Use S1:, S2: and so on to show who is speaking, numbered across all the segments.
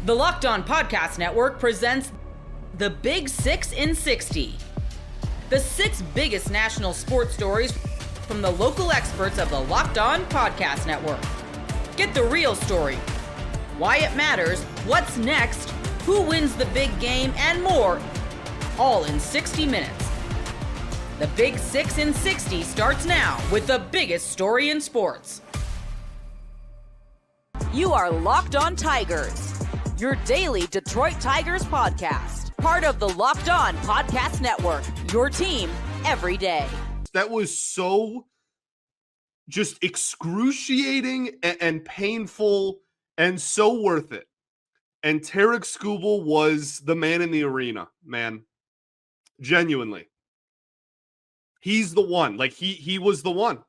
S1: The Locked On Podcast Network presents the Big 6 in 60. The 6 biggest national sports stories from the local experts of the Locked On Podcast Network. Get the real story, why it matters, what's next, who wins the big game, and more, all in 60 minutes. The Big 6 in 60 starts now with the biggest story in sports. You are Locked On Tigers, your daily Detroit Tigers podcast. Part of the Locked On Podcast Network, your team every day.
S2: That was so just excruciating and painful and so worth it. And Tarik Skubal was the man in the arena, man. Genuinely. He's the one. Like, he was the one.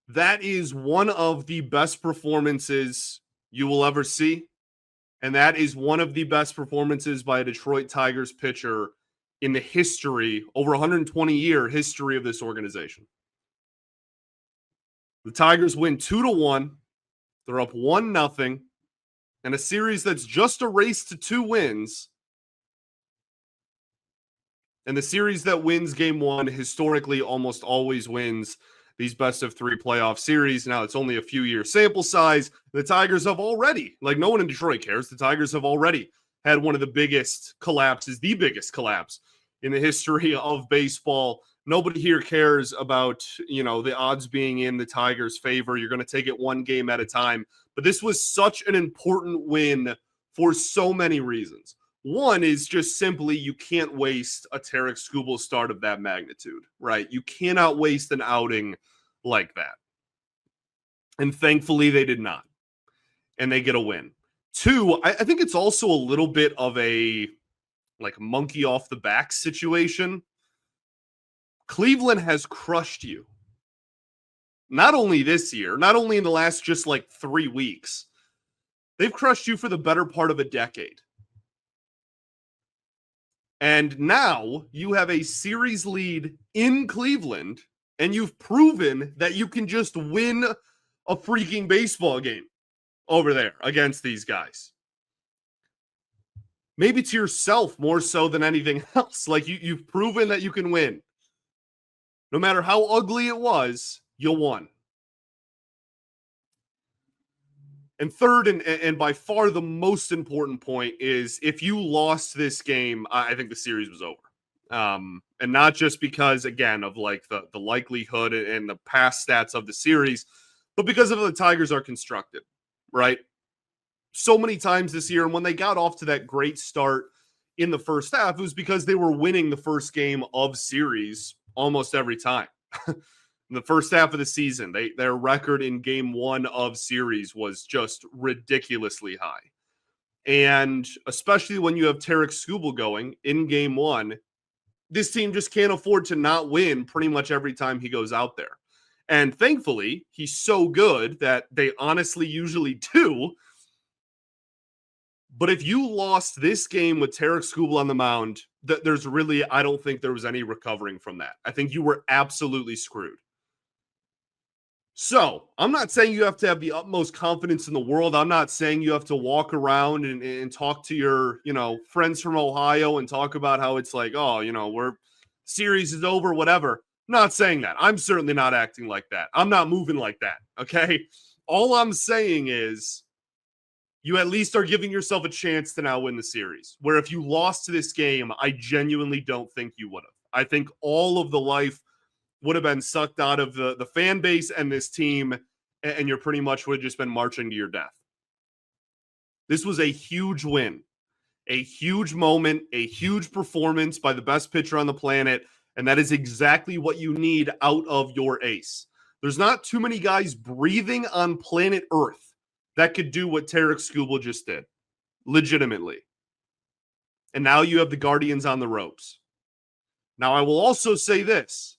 S2: That is one of the best performances you will ever see. And that is one of the best performances by a Detroit Tigers pitcher in the history, over 120-year history of this organization. The Tigers win 2-1. They're up 1-0. And a series that's just a race to 2 wins. And the series that wins game 1 historically almost always wins these best-of-3 playoff series. Now, it's only a few-year sample size. The Tigers have already, like no one in Detroit cares, the Tigers have already had one of the biggest collapses, the biggest collapse in the history of baseball. Nobody here cares about, the odds being in the Tigers' favor. You're going to take it one game at a time. But this was such an important win for so many reasons. One is just simply you can't waste a Tarik Skubal start of that magnitude, right? You cannot waste an outing like that. And thankfully they did not. And they get a win. 2, I think it's also a little bit of a monkey off the back situation. Cleveland has crushed you. Not only this year, not only in the last just 3 weeks. They've crushed you for the better part of a decade. And now you have a series lead in Cleveland, and you've proven that you can just win a freaking baseball game over there against these guys. Maybe to yourself more so than anything else. You've proven that you can win. No matter how ugly it was, you won. And third, and by far the most important point is if you lost this game, I think the series was over. And not just because, again, of the likelihood and the past stats of the series, but because of how the Tigers are constructed, right? So many times this year, and when they got off to that great start in the first half, it was because they were winning the first game of series almost every time. In the first half of the season, their record in game 1 of series was just ridiculously high. And especially when you have Tarik Skubal going in game 1, this team just can't afford to not win pretty much every time he goes out there. And thankfully, he's so good that they honestly usually do. But if you lost this game with Tarik Skubal on the mound, there's really, I don't think there was any recovering from that. I think you were absolutely screwed. So, I'm not saying you have to have the utmost confidence in the world. I'm not saying you have to walk around and talk to your, friends from Ohio and talk about how it's we're series is over, whatever. I'm not saying that. I'm certainly not acting like that. I'm not moving like that, okay? All I'm saying is you at least are giving yourself a chance to now win the series. Where if you lost to this game, I genuinely don't think you would have. I think all of the life would have been sucked out of the fan base and this team, and you're pretty much would have just been marching to your death. This was a huge win, a huge moment, a huge performance by the best pitcher on the planet, and that is exactly what you need out of your ace. There's not too many guys breathing on planet Earth that could do what Tarik Skubal just did, legitimately. And now you have the Guardians on the ropes. Now, I will also say this.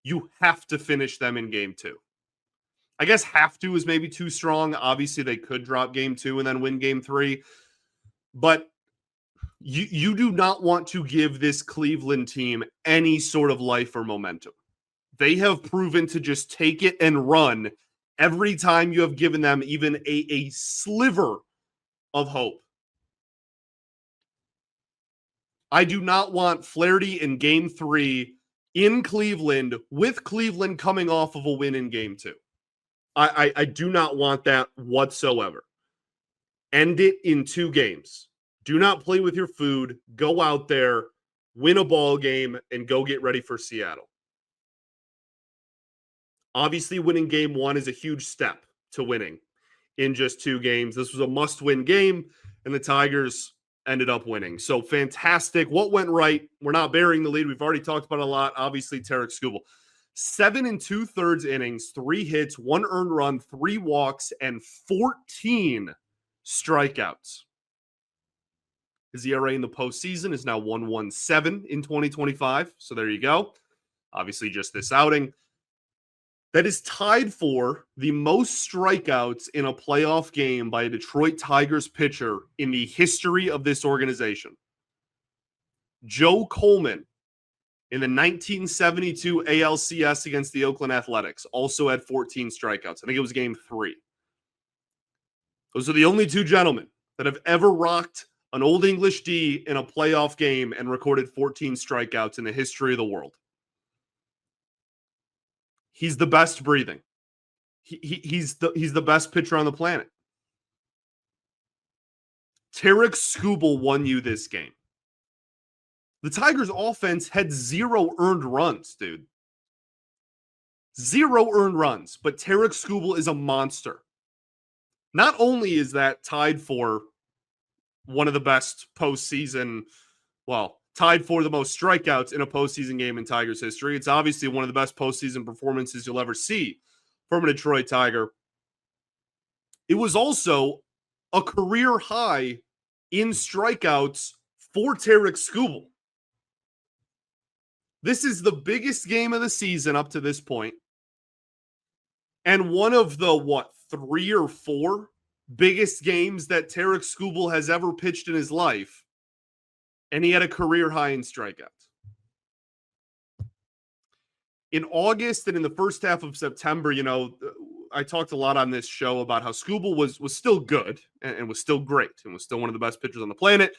S2: You have to finish them in game 2. I guess have to is maybe too strong. Obviously, they could drop game 2 and then win game 3. But you do not want to give this Cleveland team any sort of life or momentum. They have proven to just take it and run every time you have given them even a sliver of hope. I do not want Flaherty in Game 3 in Cleveland with Cleveland coming off of a win in Game 2. I do not want that whatsoever. End it in 2 games. Do not play with your food. Go out there, win a ball game, and go get ready for Seattle. Obviously, winning Game 1 is a huge step to winning in just 2 games. This was a must-win game, and the Tigers ended up winning. So fantastic. What went right? We're not burying the lead. We've already talked about it a lot. Obviously, Tarik Skubal. 7 2/3 innings, 3 hits, 1 earned run, 3 walks, and 14 strikeouts. His ERA in the postseason is now 1.17 in 2025. So there you go. Obviously, just this outing. That is tied for the most strikeouts in a playoff game by a Detroit Tigers pitcher in the history of this organization. Joe Coleman in the 1972 ALCS against the Oakland Athletics also had 14 strikeouts. I think it was Game 3. Those are the only 2 gentlemen that have ever rocked an Old English D in a playoff game and recorded 14 strikeouts in the history of the world. He's the best breathing. He's the best pitcher on the planet. Tarik Skubal won you this game. The Tigers' offense had 0 earned runs, dude. 0 earned runs, but Tarik Skubal is a monster. Not only is that tied for one of the best postseason, tied for the most strikeouts in a postseason game in Tigers history. It's obviously one of the best postseason performances you'll ever see from a Detroit Tiger. It was also a career high in strikeouts for Tarik Skubal. This is the biggest game of the season up to this point, and one of the, 3 or 4 biggest games that Tarik Skubal has ever pitched in his life. And he had a career high in strikeouts. In August and in the first half of September, I talked a lot on this show about how Skubal was still good and was still great and was still one of the best pitchers on the planet.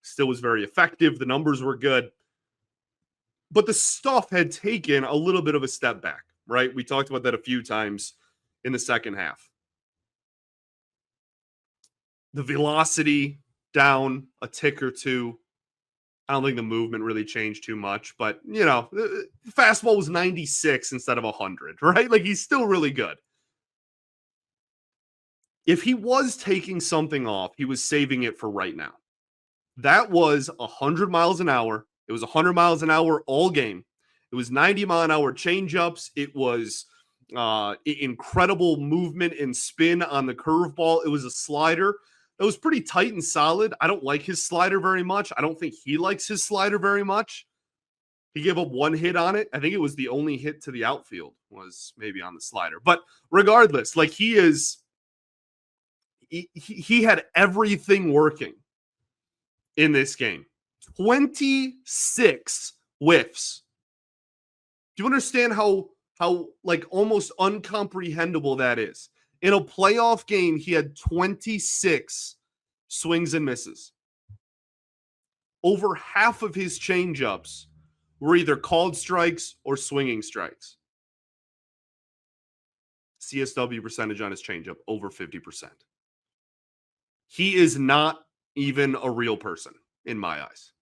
S2: Still was very effective. The numbers were good. But the stuff had taken a little bit of a step back, right? We talked about that a few times in the second half. The velocity down a tick or 2. I don't think the movement really changed too much, but, the fastball was 96 instead of 100, right? Like, he's still really good. If he was taking something off, he was saving it for right now. That was 100 miles an hour. It was 100 miles an hour all game. It was 90-mile-an-hour changeups. It was incredible movement and spin on the curveball. It was a slider. It was pretty tight and solid. I don't like his slider very much. I don't think he likes his slider very much. He gave up 1 hit on it. I think it was the only hit to the outfield was maybe on the slider. But regardless, like he had everything working in this game. 26 whiffs. Do you understand how like almost incomprehensible that is? In a playoff game, he had 26 swings and misses. Over half of his changeups were either called strikes or swinging strikes. CSW percentage on his changeup, over 50%. He is not even a real person in my eyes.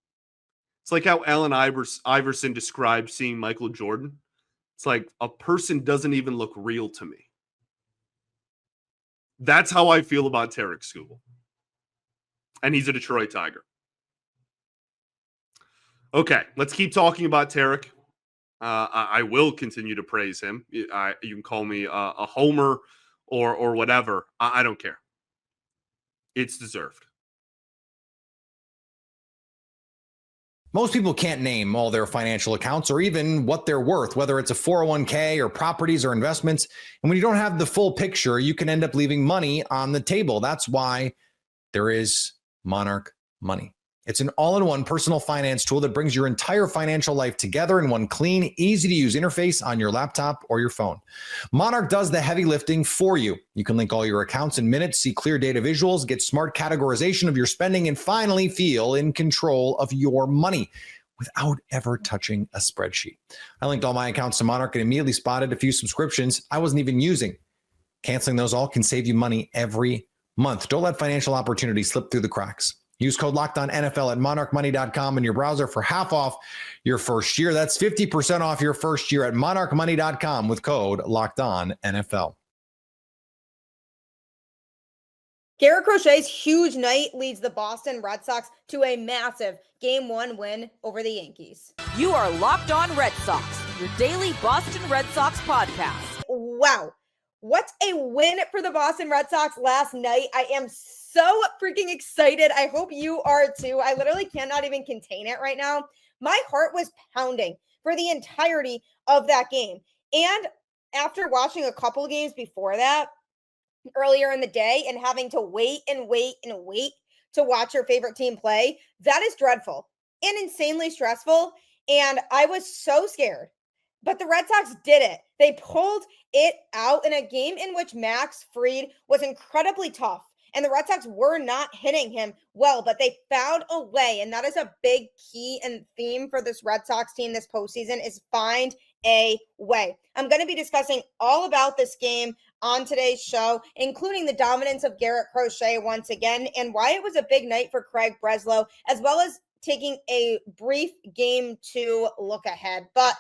S2: It's like how Allen Iverson described seeing Michael Jordan. It's like a person doesn't even look real to me. That's how I feel about Tarik Skubal. And he's a Detroit Tiger. Okay, let's keep talking about Tarik. I will continue to praise him. You can call me a homer or whatever. I don't care. It's deserved.
S3: Most people can't name all their financial accounts or even what they're worth, whether it's a 401k or properties or investments. And when you don't have the full picture, you can end up leaving money on the table. That's why there is Monarch Money. It's an all-in-one personal finance tool that brings your entire financial life together in one clean, easy-to-use interface on your laptop or your phone. Monarch does the heavy lifting for you. You can link all your accounts in minutes, see clear data visuals, get smart categorization of your spending, and finally feel in control of your money without ever touching a spreadsheet. I linked all my accounts to Monarch and immediately spotted a few subscriptions I wasn't even using. Canceling those all can save you money every month. Don't let financial opportunities slip through the cracks. Use code LOCKEDONNFL at monarchmoney.com in your browser for half off your first year. That's 50% off your first year at monarchmoney.com with code LOCKEDONNFL.
S4: Garrett Crochet's huge night leads the Boston Red Sox to a massive Game 1 win over the Yankees.
S1: You are Locked On Red Sox, your daily Boston Red Sox podcast.
S4: Wow. What a win for the Boston Red Sox last night. I am so freaking excited. I hope you are too. I literally cannot even contain it right now. My heart was pounding for the entirety of that game. And after watching a couple games before that, earlier in the day, and having to wait to watch your favorite team play, that is dreadful and insanely stressful. And I was so scared. But the Red Sox did it. They pulled it out in a game in which Max Fried was incredibly tough. And the Red Sox were not hitting him well, but they found a way. And that is a big key and theme for this Red Sox team this postseason is find a way. I'm going to be discussing all about this game on today's show, including the dominance of Garrett Crochet once again, and why it was a big night for Craig Breslow, as well as taking a brief Game 2 look ahead. But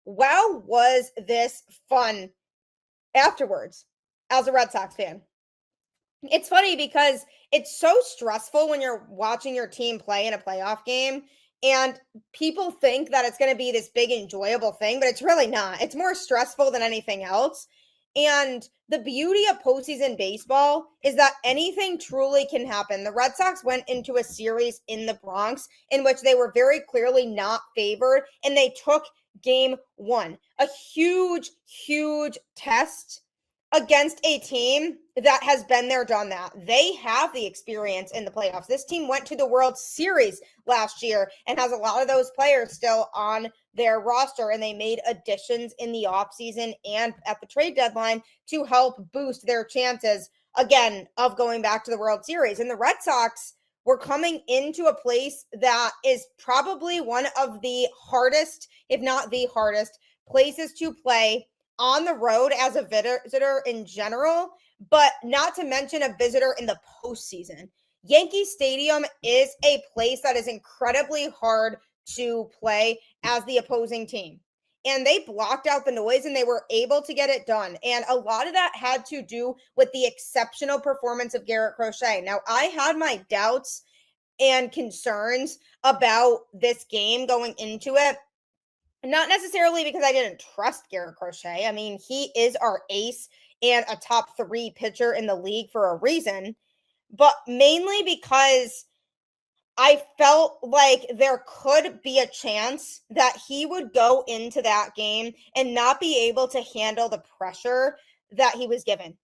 S4: wow, was this fun afterwards as a Red Sox fan. It's funny because it's so stressful when you're watching your team play in a playoff game, and people think that it's going to be this big enjoyable thing, but it's really not. It's more stressful than anything else. And the beauty of postseason baseball is that anything truly can happen. The Red Sox went into a series in the Bronx in which they were very clearly not favored, and they took Game 1, a huge test against a team that has been there, done that. They have the experience in the playoffs. This team went to the World Series last year and has a lot of those players still on their roster, and they made additions in the offseason and at the trade deadline to help boost their chances, again, of going back to the World Series. And the Red Sox were coming into a place that is probably one of the hardest, if not the hardest, places to play on the road as a visitor in general, but not to mention a visitor in the postseason. Yankee Stadium is a place that is incredibly hard to play as the opposing team. And they blocked out the noise and they were able to get it done. And a lot of that had to do with the exceptional performance of Garrett Crochet. Now, I had my doubts and concerns about this game going into it. Not necessarily because I didn't trust Garrett Crochet. I mean, he is our ace and a top 3 pitcher in the league for a reason, but mainly because I felt like there could be a chance that he would go into that game and not be able to handle the pressure that he was given.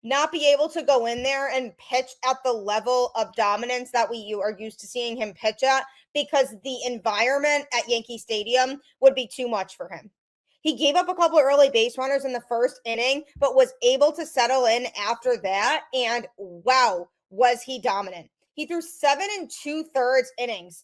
S4: Not be able to go in there and pitch at the level of dominance that we are used to seeing him pitch at, because the environment at Yankee Stadium would be too much for him. He gave up a couple of early base runners in the first inning, but was able to settle in after that. And wow, was he dominant. He threw 7 2/3 innings.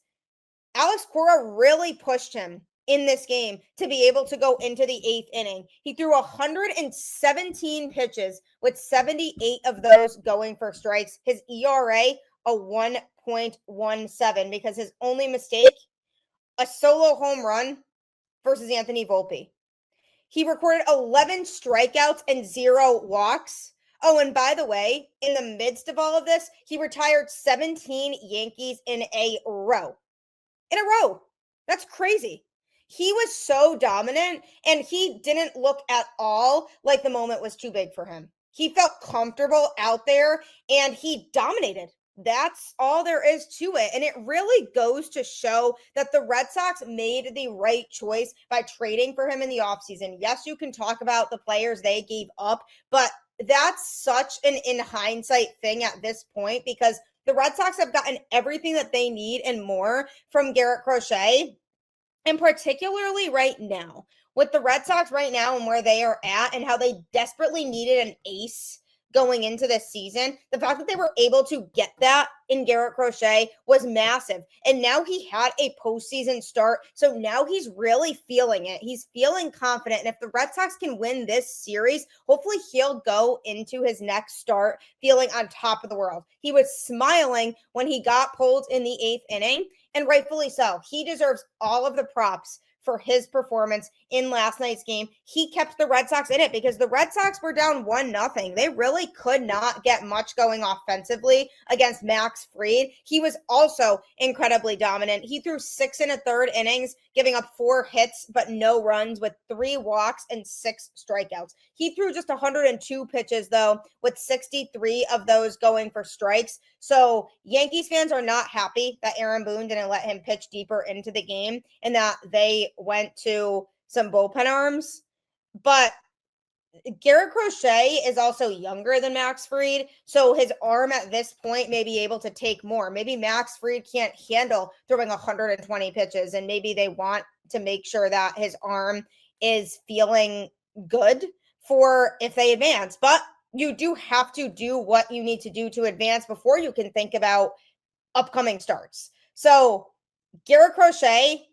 S4: Alex Cora really pushed him in this game to be able to go into the 8th inning. He threw 117 pitches with 78 of those going for strikes. His ERA, a 1.17, because his only mistake, a solo home run versus Anthony Volpe. He recorded 11 strikeouts and 0 walks. Oh, and by the way, in the midst of all of this, he retired 17 Yankees in a row. That's crazy. He was so dominant, and he didn't look at all like the moment was too big for him. He felt comfortable out there, and he dominated. That's all there is to it. And it really goes to show that the Red Sox made the right choice by trading for him in the offseason. Yes, you can talk about the players they gave up, but that's such an in hindsight thing at this point, because the Red Sox have gotten everything that they need and more from Garrett Crochet. And particularly right now, with the Red Sox right now and where they are at and how they desperately needed an ace going into this season, the fact that they were able to get that in Garrett Crochet was massive. And now he had a postseason start. So now he's really feeling it. He's feeling confident. And if the Red Sox can win this series, hopefully he'll go into his next start feeling on top of the world. He was smiling when he got pulled in the 8th inning, and rightfully so. He deserves all of the props for his performance in last night's game. He kept the Red Sox in it because the Red Sox were down 1-0. They really could not get much going offensively against Max Fried. He was also incredibly dominant. He threw 6 1/3 innings, giving up 4 hits, but no runs, with 3 walks and 6 strikeouts. He threw just 102 pitches, though, with 63 of those going for strikes. So Yankees fans are not happy that Aaron Boone didn't let him pitch deeper into the game and that they went to some bullpen arms. But Garrett Crochet is also younger than Max Fried, so his arm at this point may be able to take more. Maybe Max Fried can't handle throwing 120 pitches, and maybe they want to make sure that his arm is feeling good for if they advance. But you do have to do what you need to do to advance before you can think about upcoming starts. So Garrett Crochet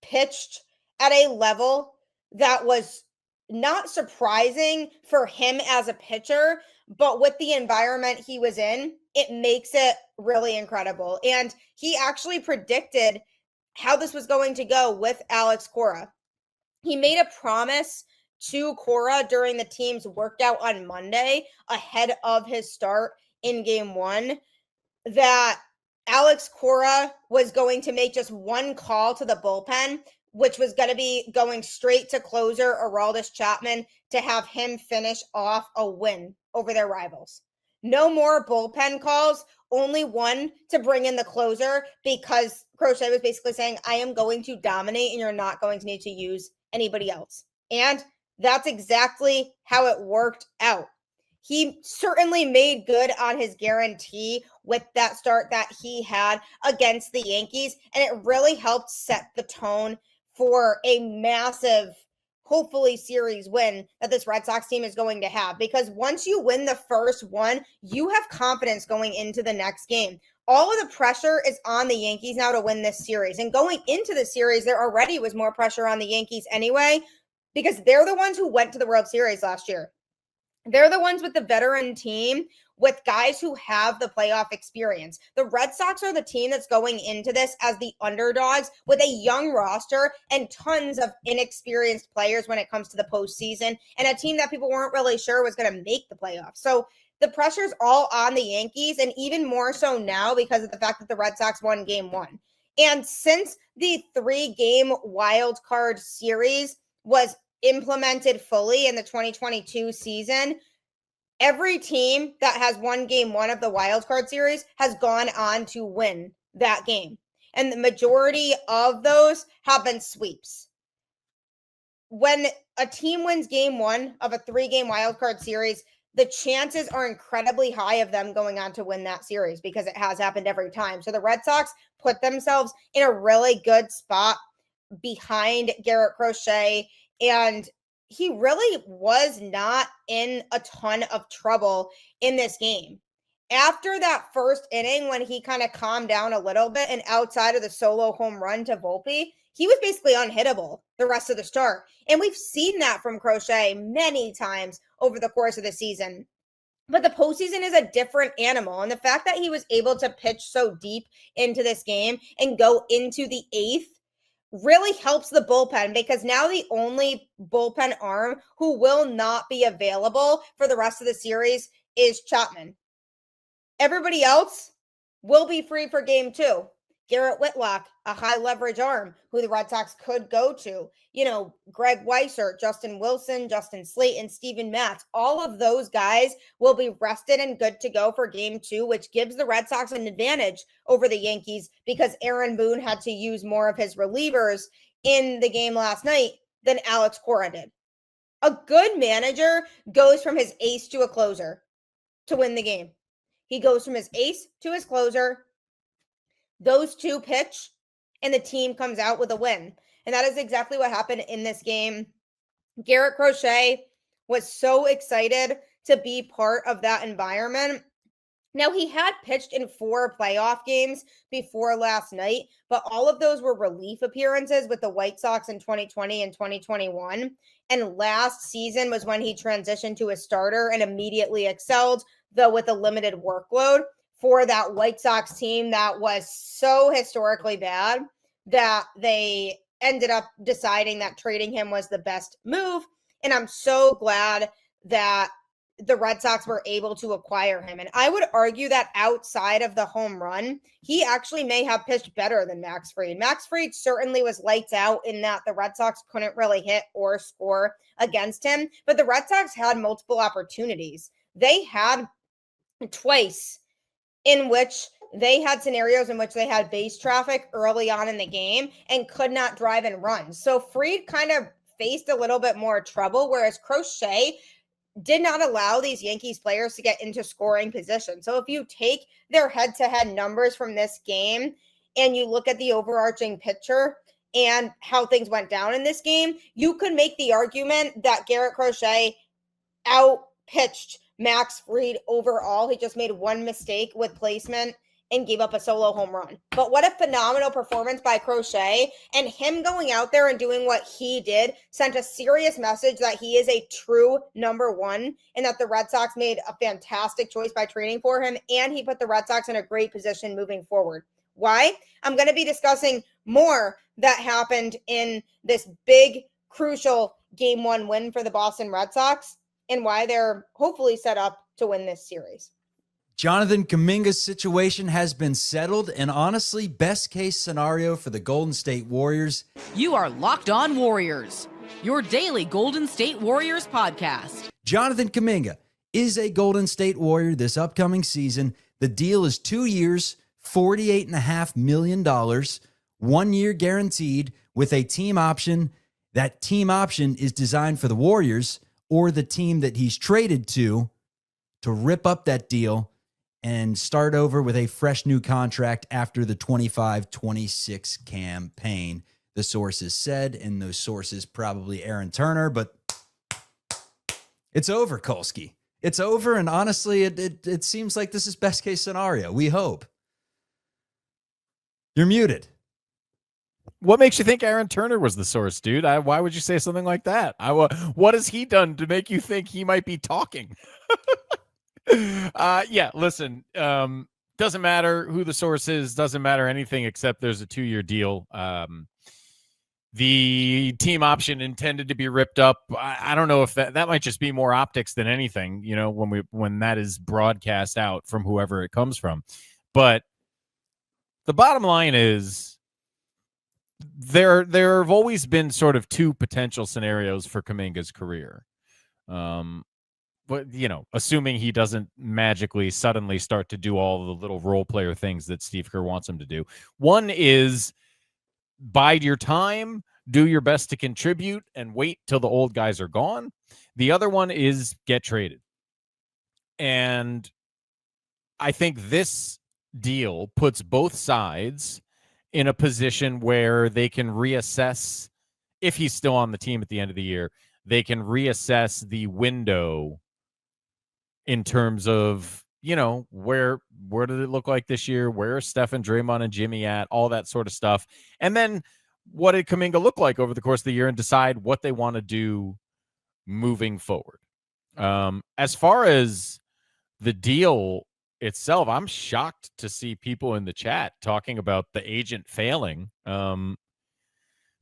S4: pitched at a level that was not surprising for him as a pitcher, but with the environment he was in, it makes it really incredible. And he actually predicted how this was going to go with Alex Cora. He made a promise to Cora during the team's workout on Monday ahead of his start in game 1 that Alex Cora was going to make just one call to the bullpen, which was going to be going straight to closer Aroldis Chapman to have him finish off a win over their rivals. No more bullpen calls, only one to bring in the closer, because Crochet was basically saying, I am going to dominate and you're not going to need to use anybody else. And that's exactly how it worked out. He certainly made good on his guarantee with that start that he had against the Yankees, and it really helped set the tone for a massive, hopefully, series win that this Red Sox team is going to have. Because once you win the first one, you have confidence going into the next game. All of the pressure is on the Yankees now to win this series. And going into the series, there already was more pressure on the Yankees anyway, because they're the ones who went to the World Series last year. They're the ones with the veteran team, with guys who have the playoff experience. The Red Sox are the team that's going into this as the underdogs with a young roster and tons of inexperienced players when it comes to the postseason, and a team that people weren't really sure was going to make the playoffs. So the pressure's all on the Yankees, and even more so now because of the fact that the Red Sox won game 1. And since the 3-game wild card series was implemented fully in the 2022 season, every team that has won game 1 of the wild card series has gone on to win that game. And the majority of those have been sweeps. When a team wins game 1 of a 3-game wild card series, the chances are incredibly high of them going on to win that series, because it has happened every time. So the Red Sox put themselves in a really good spot behind Garrett Crochet, and he really was not in a ton of trouble in this game. After that first inning, when he kind of calmed down a little bit and outside of the solo home run to Volpe, he was basically unhittable the rest of the start. And we've seen that from Crochet many times over the course of the season. But the postseason is a different animal. And the fact that he was able to pitch so deep into this game and go into the 8th really helps the bullpen, because now the only bullpen arm who will not be available for the rest of the series is Chapman. Everybody else will be free for game 2. Garrett Whitlock, a high leverage arm who the Red Sox could go to. Greg Weissert, Justin Wilson, Justin Slayton, Steven Matz, all of those guys will be rested and good to go for game 2, which gives the Red Sox an advantage over the Yankees, because Aaron Boone had to use more of his relievers in the game last night than Alex Cora did. A good manager goes from his ace to a closer to win the game. He goes from his ace to his closer. Those two pitch, and the team comes out with a win. And that is exactly what happened in this game. Garrett Crochet was so excited to be part of that environment. Now, he had pitched in 4 playoff games before last night, but all of those were relief appearances with the White Sox in 2020 and 2021. And last season was when he transitioned to a starter and immediately excelled, though with a limited workload for that White Sox team that was so historically bad that they ended up deciding that trading him was the best move. And I'm so glad that the Red Sox were able to acquire him. And I would argue that outside of the home run, he actually may have pitched better than Max Fried. Max Fried certainly was lights out in that the Red Sox couldn't really hit or score against him, but the Red Sox had multiple opportunities. They had twice in which they had scenarios in which they had base traffic early on in the game and could not drive and run. So Fried kind of faced a little bit more trouble, whereas Crochet did not allow these Yankees players to get into scoring position. So if you take their head-to-head numbers from this game and you look at the overarching picture and how things went down in this game, you could make the argument that Garrett Crochet out-pitched Max Fried overall. He just made one mistake with placement and gave up a solo home run. But what a phenomenal performance by Crochet, and him going out there and doing what he did sent a serious message that he is a true number one and that the Red Sox made a fantastic choice by trading for him, and he put the Red Sox in a great position moving forward. Why? I'm going to be discussing more that happened in this big, crucial Game 1 win for the Boston Red Sox and why they're hopefully set up to win this series.
S5: Jonathan Kuminga's situation has been settled, and honestly, best case scenario for the Golden State Warriors.
S1: You are Locked On Warriors, your daily Golden State Warriors podcast.
S5: Jonathan Kuminga is a Golden State Warrior this upcoming season. The deal is 2 years, $48.5 million, 1 year guaranteed with a team option. That team option is designed for the Warriors or the team that he's traded to rip up that deal and start over with a fresh new contract after the 25-26 campaign. The sources said, and those sources probably Aaron Turner, but it's over, Kolsky. It's over, and honestly, it seems like this is best case scenario. We hope. You're muted.
S6: What makes you think Aaron Turner was the source, dude? Why would you say something like that? What has he done to make you think he might be talking? Yeah, listen, doesn't matter who the source is, doesn't matter anything except there's a 2-year deal. The team option intended to be ripped up. I don't know if that might just be more optics than anything, you know, when that is broadcast out from whoever it comes from. But the bottom line is there have always been sort of 2 potential scenarios for Kuminga's career. But, you know, assuming he doesn't magically suddenly start to do all the little role player things that Steve Kerr wants him to do. One is bide your time, do your best to contribute, and wait till the old guys are gone. The other one is get traded. And I think this deal puts both sides in a position where they can reassess, if he's still on the team at the end of the year, they can reassess the window in terms of, you know, where did it look like this year? Where are Steph and Draymond and Jimmy at? All that sort of stuff. And then what did Kuminga look like over the course of the year and decide what they want to do moving forward. As far as the deal itself, I'm shocked to see people in the chat talking about the agent failing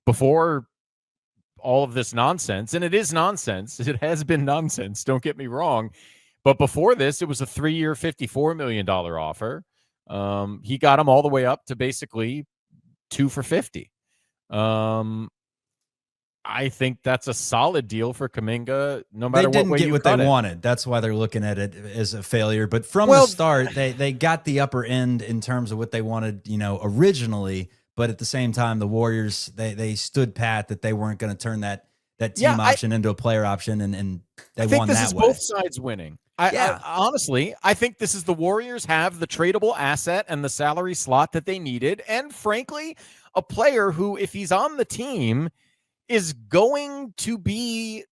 S6: before all of this nonsense. And it is nonsense. It has been nonsense. Don't get me wrong. But before this, it was a 3-year, $54 million offer. He got him all the way up to basically 2 for $50. I think that's a solid deal for Kuminga, no matter what way you cut it.
S5: They didn't get what they wanted. That's why they're looking at it as a failure. But from the start, they got the upper end in terms of what they wanted, you know, originally. But at the same time, the Warriors, they stood pat that they weren't going to turn that that team option into a player option, and they won that way. I think this is
S6: both sides winning. I honestly, I think this is the Warriors have the tradable asset and the salary slot that they needed. And frankly, a player who, if he's on the team, is going to be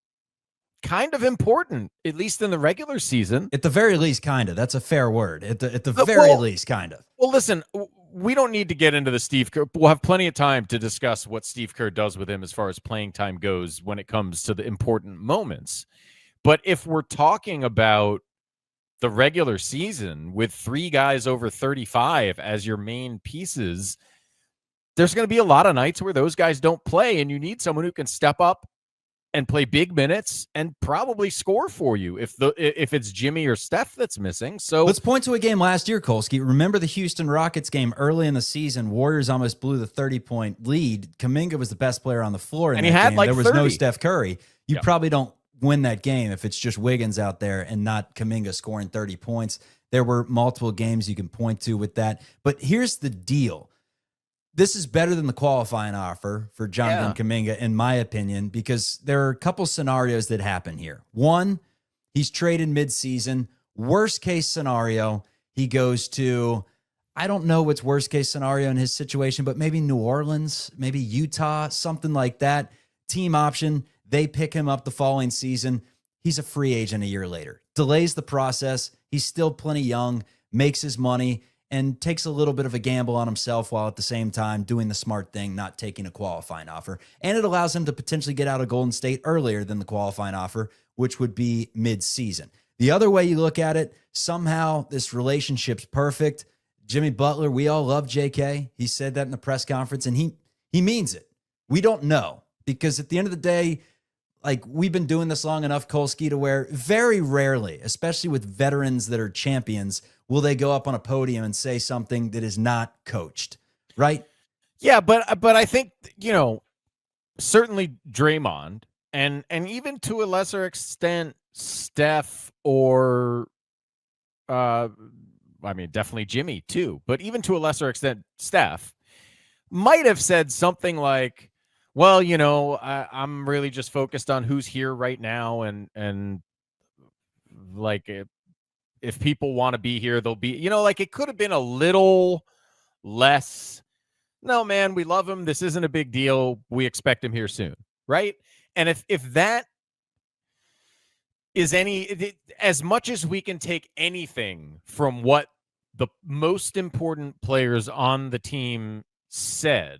S6: kind of important, at least in the regular season.
S5: At the very least, kind of. That's a fair word. At the very least, kind of.
S6: Well, listen, we don't need to get into the Steve Kerr. We'll have plenty of time to discuss what Steve Kerr does with him as far as playing time goes when it comes to the important moments. But if we're talking about the regular season with 3 guys over 35 as your main pieces, there's going to be a lot of nights where those guys don't play, and you need someone who can step up and play big minutes and probably score for you if it's Jimmy or Steph that's missing. So
S5: let's point to a game last year, Kolsky. Remember the Houston Rockets game early in the season? Warriors almost blew the 30-point lead. Kuminga was the best player on the floor, and
S6: he had
S5: game.
S6: Like
S5: there was
S6: 30.
S5: No Steph Curry. You probably don't win that game if it's just Wiggins out there and not Kuminga scoring 30 points. There were multiple games you can point to with that. But here's the deal. This is better than the qualifying offer for Jonathan Kuminga, in my opinion, because there are a couple scenarios that happen here. One, he's traded midseason. Worst case scenario, he goes to, I don't know what's worst case scenario in his situation, but maybe New Orleans, maybe Utah, something like that. Team option. They pick him up the following season. He's a free agent a year later. Delays the process. He's still plenty young, makes his money, and takes a little bit of a gamble on himself while at the same time doing the smart thing, not taking a qualifying offer. And it allows him to potentially get out of Golden State earlier than the qualifying offer, which would be mid-season. The other way you look at it, somehow this relationship's perfect. Jimmy Butler, we all love JK. He said that in the press conference, and he means it. We don't know, because at the end of the day, like, we've been doing this long enough, Kolsky, to where very rarely, especially with veterans that are champions, will they go up on a podium and say something that is not coached, right?
S6: Yeah, but I think, certainly Draymond and even to a lesser extent Steph or definitely Jimmy too, but even to a lesser extent Steph might have said something like, well, I'm really just focused on who's here right now, and like if people want to be here, they'll be, like it could have been a little less. No, man, we love him. This isn't a big deal. We expect him here soon, right? And if that is as much as we can take anything from what the most important players on the team said,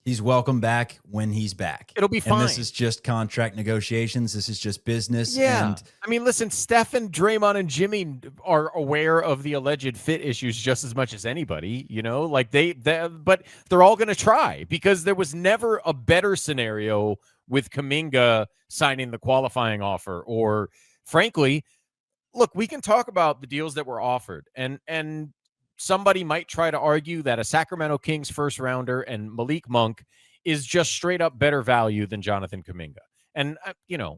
S5: he's welcome back when he's back.
S6: It'll be fine.
S5: And this is just contract negotiations. This is just business.
S6: Yeah.
S5: And
S6: listen, Steph and Draymond and Jimmy are aware of the alleged fit issues just as much as anybody, like but they're all going to try, because there was never a better scenario with Kuminga signing the qualifying offer. Or frankly, look, we can talk about the deals that were offered, and somebody might try to argue that a Sacramento Kings first rounder and Malik Monk is just straight up better value than Jonathan Kuminga. And,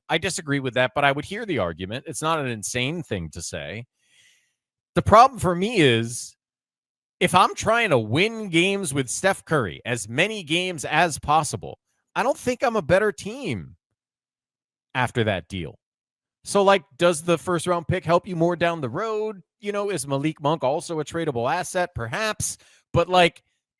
S6: I disagree with that, but I would hear the argument. It's not an insane thing to say. The problem for me is, if I'm trying to win games with Steph Curry, as many games as possible, I don't think I'm a better team after that deal. So, does the first round pick help you more down the road? Is Malik Monk also a tradable asset? Perhaps. But,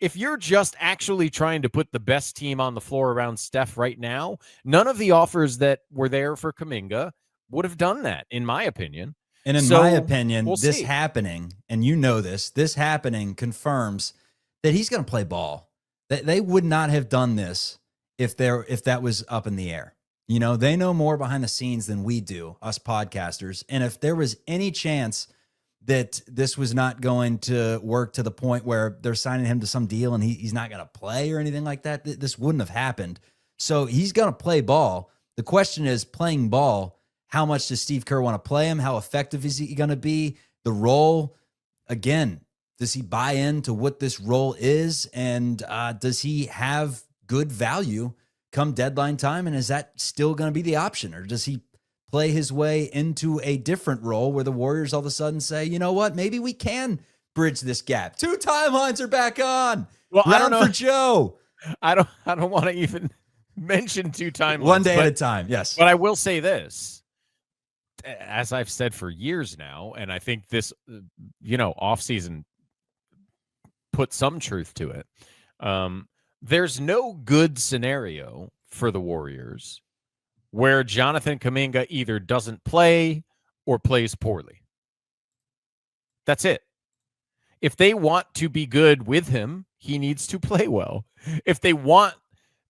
S6: if you're just actually trying to put the best team on the floor around Steph right now, none of the offers that were there for Kuminga would have done that, in my opinion.
S5: And in my opinion, this happening, and this happening confirms that he's going to play ball. They would not have done this if that was up in the air. They know more behind the scenes than we do, us podcasters. And if there was any chance that this was not going to work to the point where they're signing him to some deal and he's not going to play or anything like that, this wouldn't have happened. So he's going to play ball. The question is, playing ball, how much does Steve Kerr want to play him? How effective is he going to be? The role, again, does he buy into what this role is? And does he have good value come deadline time? And is that still going to be the option? Or does he play his way into a different role where the Warriors all of a sudden say, you know what, maybe we can bridge this gap. 2 timelines are back on.
S6: Well,
S5: Round for Joe.
S6: I don't want to even mention two timelines.
S5: One day at a time, yes.
S6: But I will say this, as I've said for years now, and I think this, offseason put some truth to it. There's no good scenario for the Warriors where Jonathan Kuminga either doesn't play or plays poorly. That's it. If they want to be good with him, he needs to play well. If they want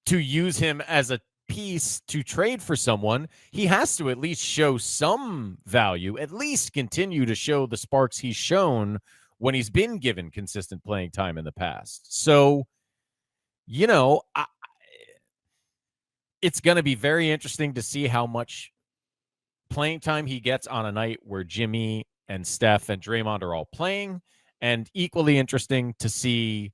S6: to use him as a piece to trade for someone, he has to at least show some value, at least continue to show the sparks he's shown when he's been given consistent playing time in the past. So, it's going to be very interesting to see how much playing time he gets on a night where Jimmy and Steph and Draymond are all playing, and equally interesting to see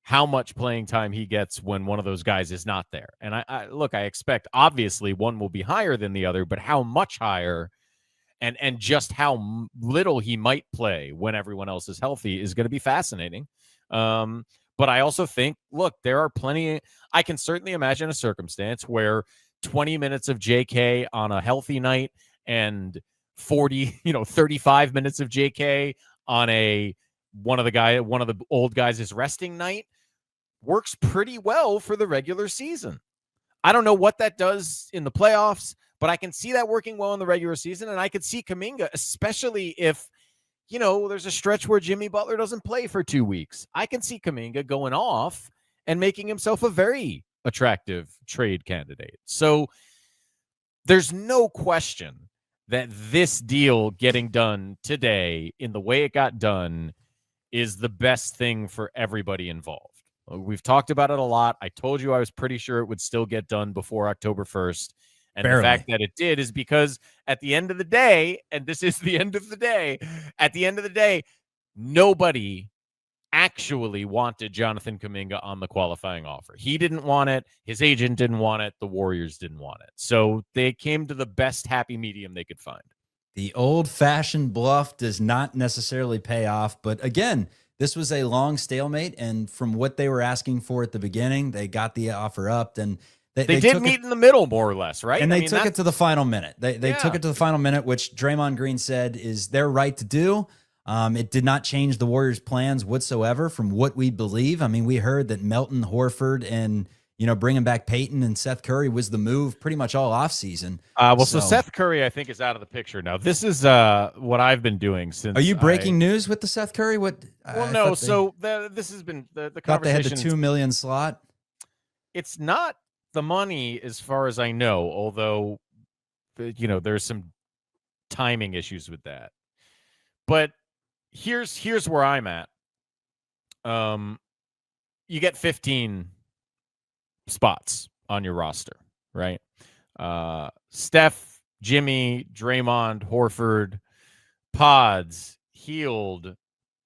S6: how much playing time he gets when one of those guys is not there. And I expect obviously one will be higher than the other, but how much higher and just how little he might play when everyone else is healthy is going to be fascinating. But I also think, there are plenty. I can certainly imagine a circumstance where 20 minutes of JK on a healthy night and 35 minutes of JK on one of the old guys is resting night works pretty well for the regular season. I don't know what that does in the playoffs, but I can see that working well in the regular season. And I could see Kuminga, especially if, there's a stretch where Jimmy Butler doesn't play for 2 weeks. I can see Kuminga going off and making himself a very attractive trade candidate. So there's no question that this deal getting done today in the way it got done is the best thing for everybody involved. We've talked about it a lot. I told you I was pretty sure it would still get done before October 1st. And
S5: Barely.
S6: The fact that it did is because at the end of the day, and this is the end of the day, at the end of the day, nobody actually wanted Jonathan Kuminga on the qualifying offer. He didn't want it. His agent didn't want it. The Warriors didn't want it. So they came to the best happy medium they could find.
S5: The old-fashioned bluff does not necessarily pay off. But again, this was a long stalemate. And from what they were asking for at the beginning, they got the offer up. And they
S6: did meet in the middle, more or less, right?
S5: And they took it to the final minute. They took it to the final minute, which Draymond Green said is their right to do. It did not change the Warriors' plans whatsoever from what we believe. I mean, we heard that Melton, Horford, and bringing back Peyton and Seth Curry was the move pretty much all offseason.
S6: So Seth Curry, I think, is out of the picture now. This is what I've been doing since.
S5: Are you breaking news with the Seth Curry? What?
S6: Well, no. So this has been the conversation.
S5: Thought they had the $2 million slot.
S6: It's not the money, as far as I know. Although, there's some timing issues with that. But here's where I'm at. You get 15 spots on your roster, right? Steph, Jimmy, Draymond, Horford, Pods, Hield,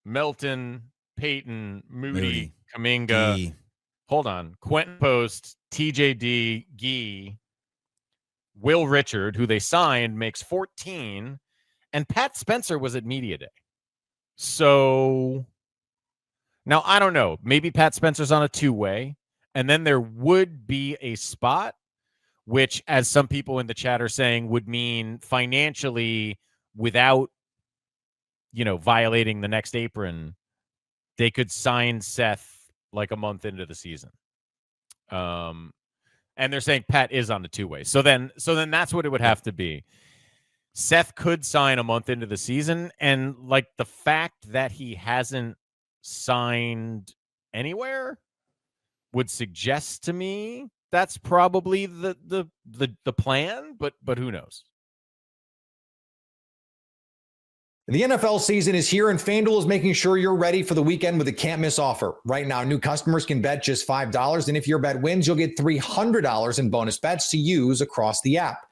S6: Melton, Peyton, Moody. Kuminga.
S5: D.
S6: Hold on. Quentin Post, TJD, Gee, Will Richard, who they signed, makes 14, and Pat Spencer was at Media Day. So now I don't know. Maybe Pat Spencer's on a two-way. And then there would be a spot, which, as some people in the chat are saying, would mean financially, without, violating the next apron, they could sign Seth like a month into the season. And they're saying Pat is on the two-way. So then that's what it would have to be. Seth could sign a month into the season, and the fact that he hasn't signed anywhere would suggest to me that's probably the plan, but who knows?
S3: The NFL season is here, and FanDuel is making sure you're ready for the weekend with a can't-miss offer. Right now, new customers can bet just $5, and if your bet wins, you'll get $300 in bonus bets to use across the app.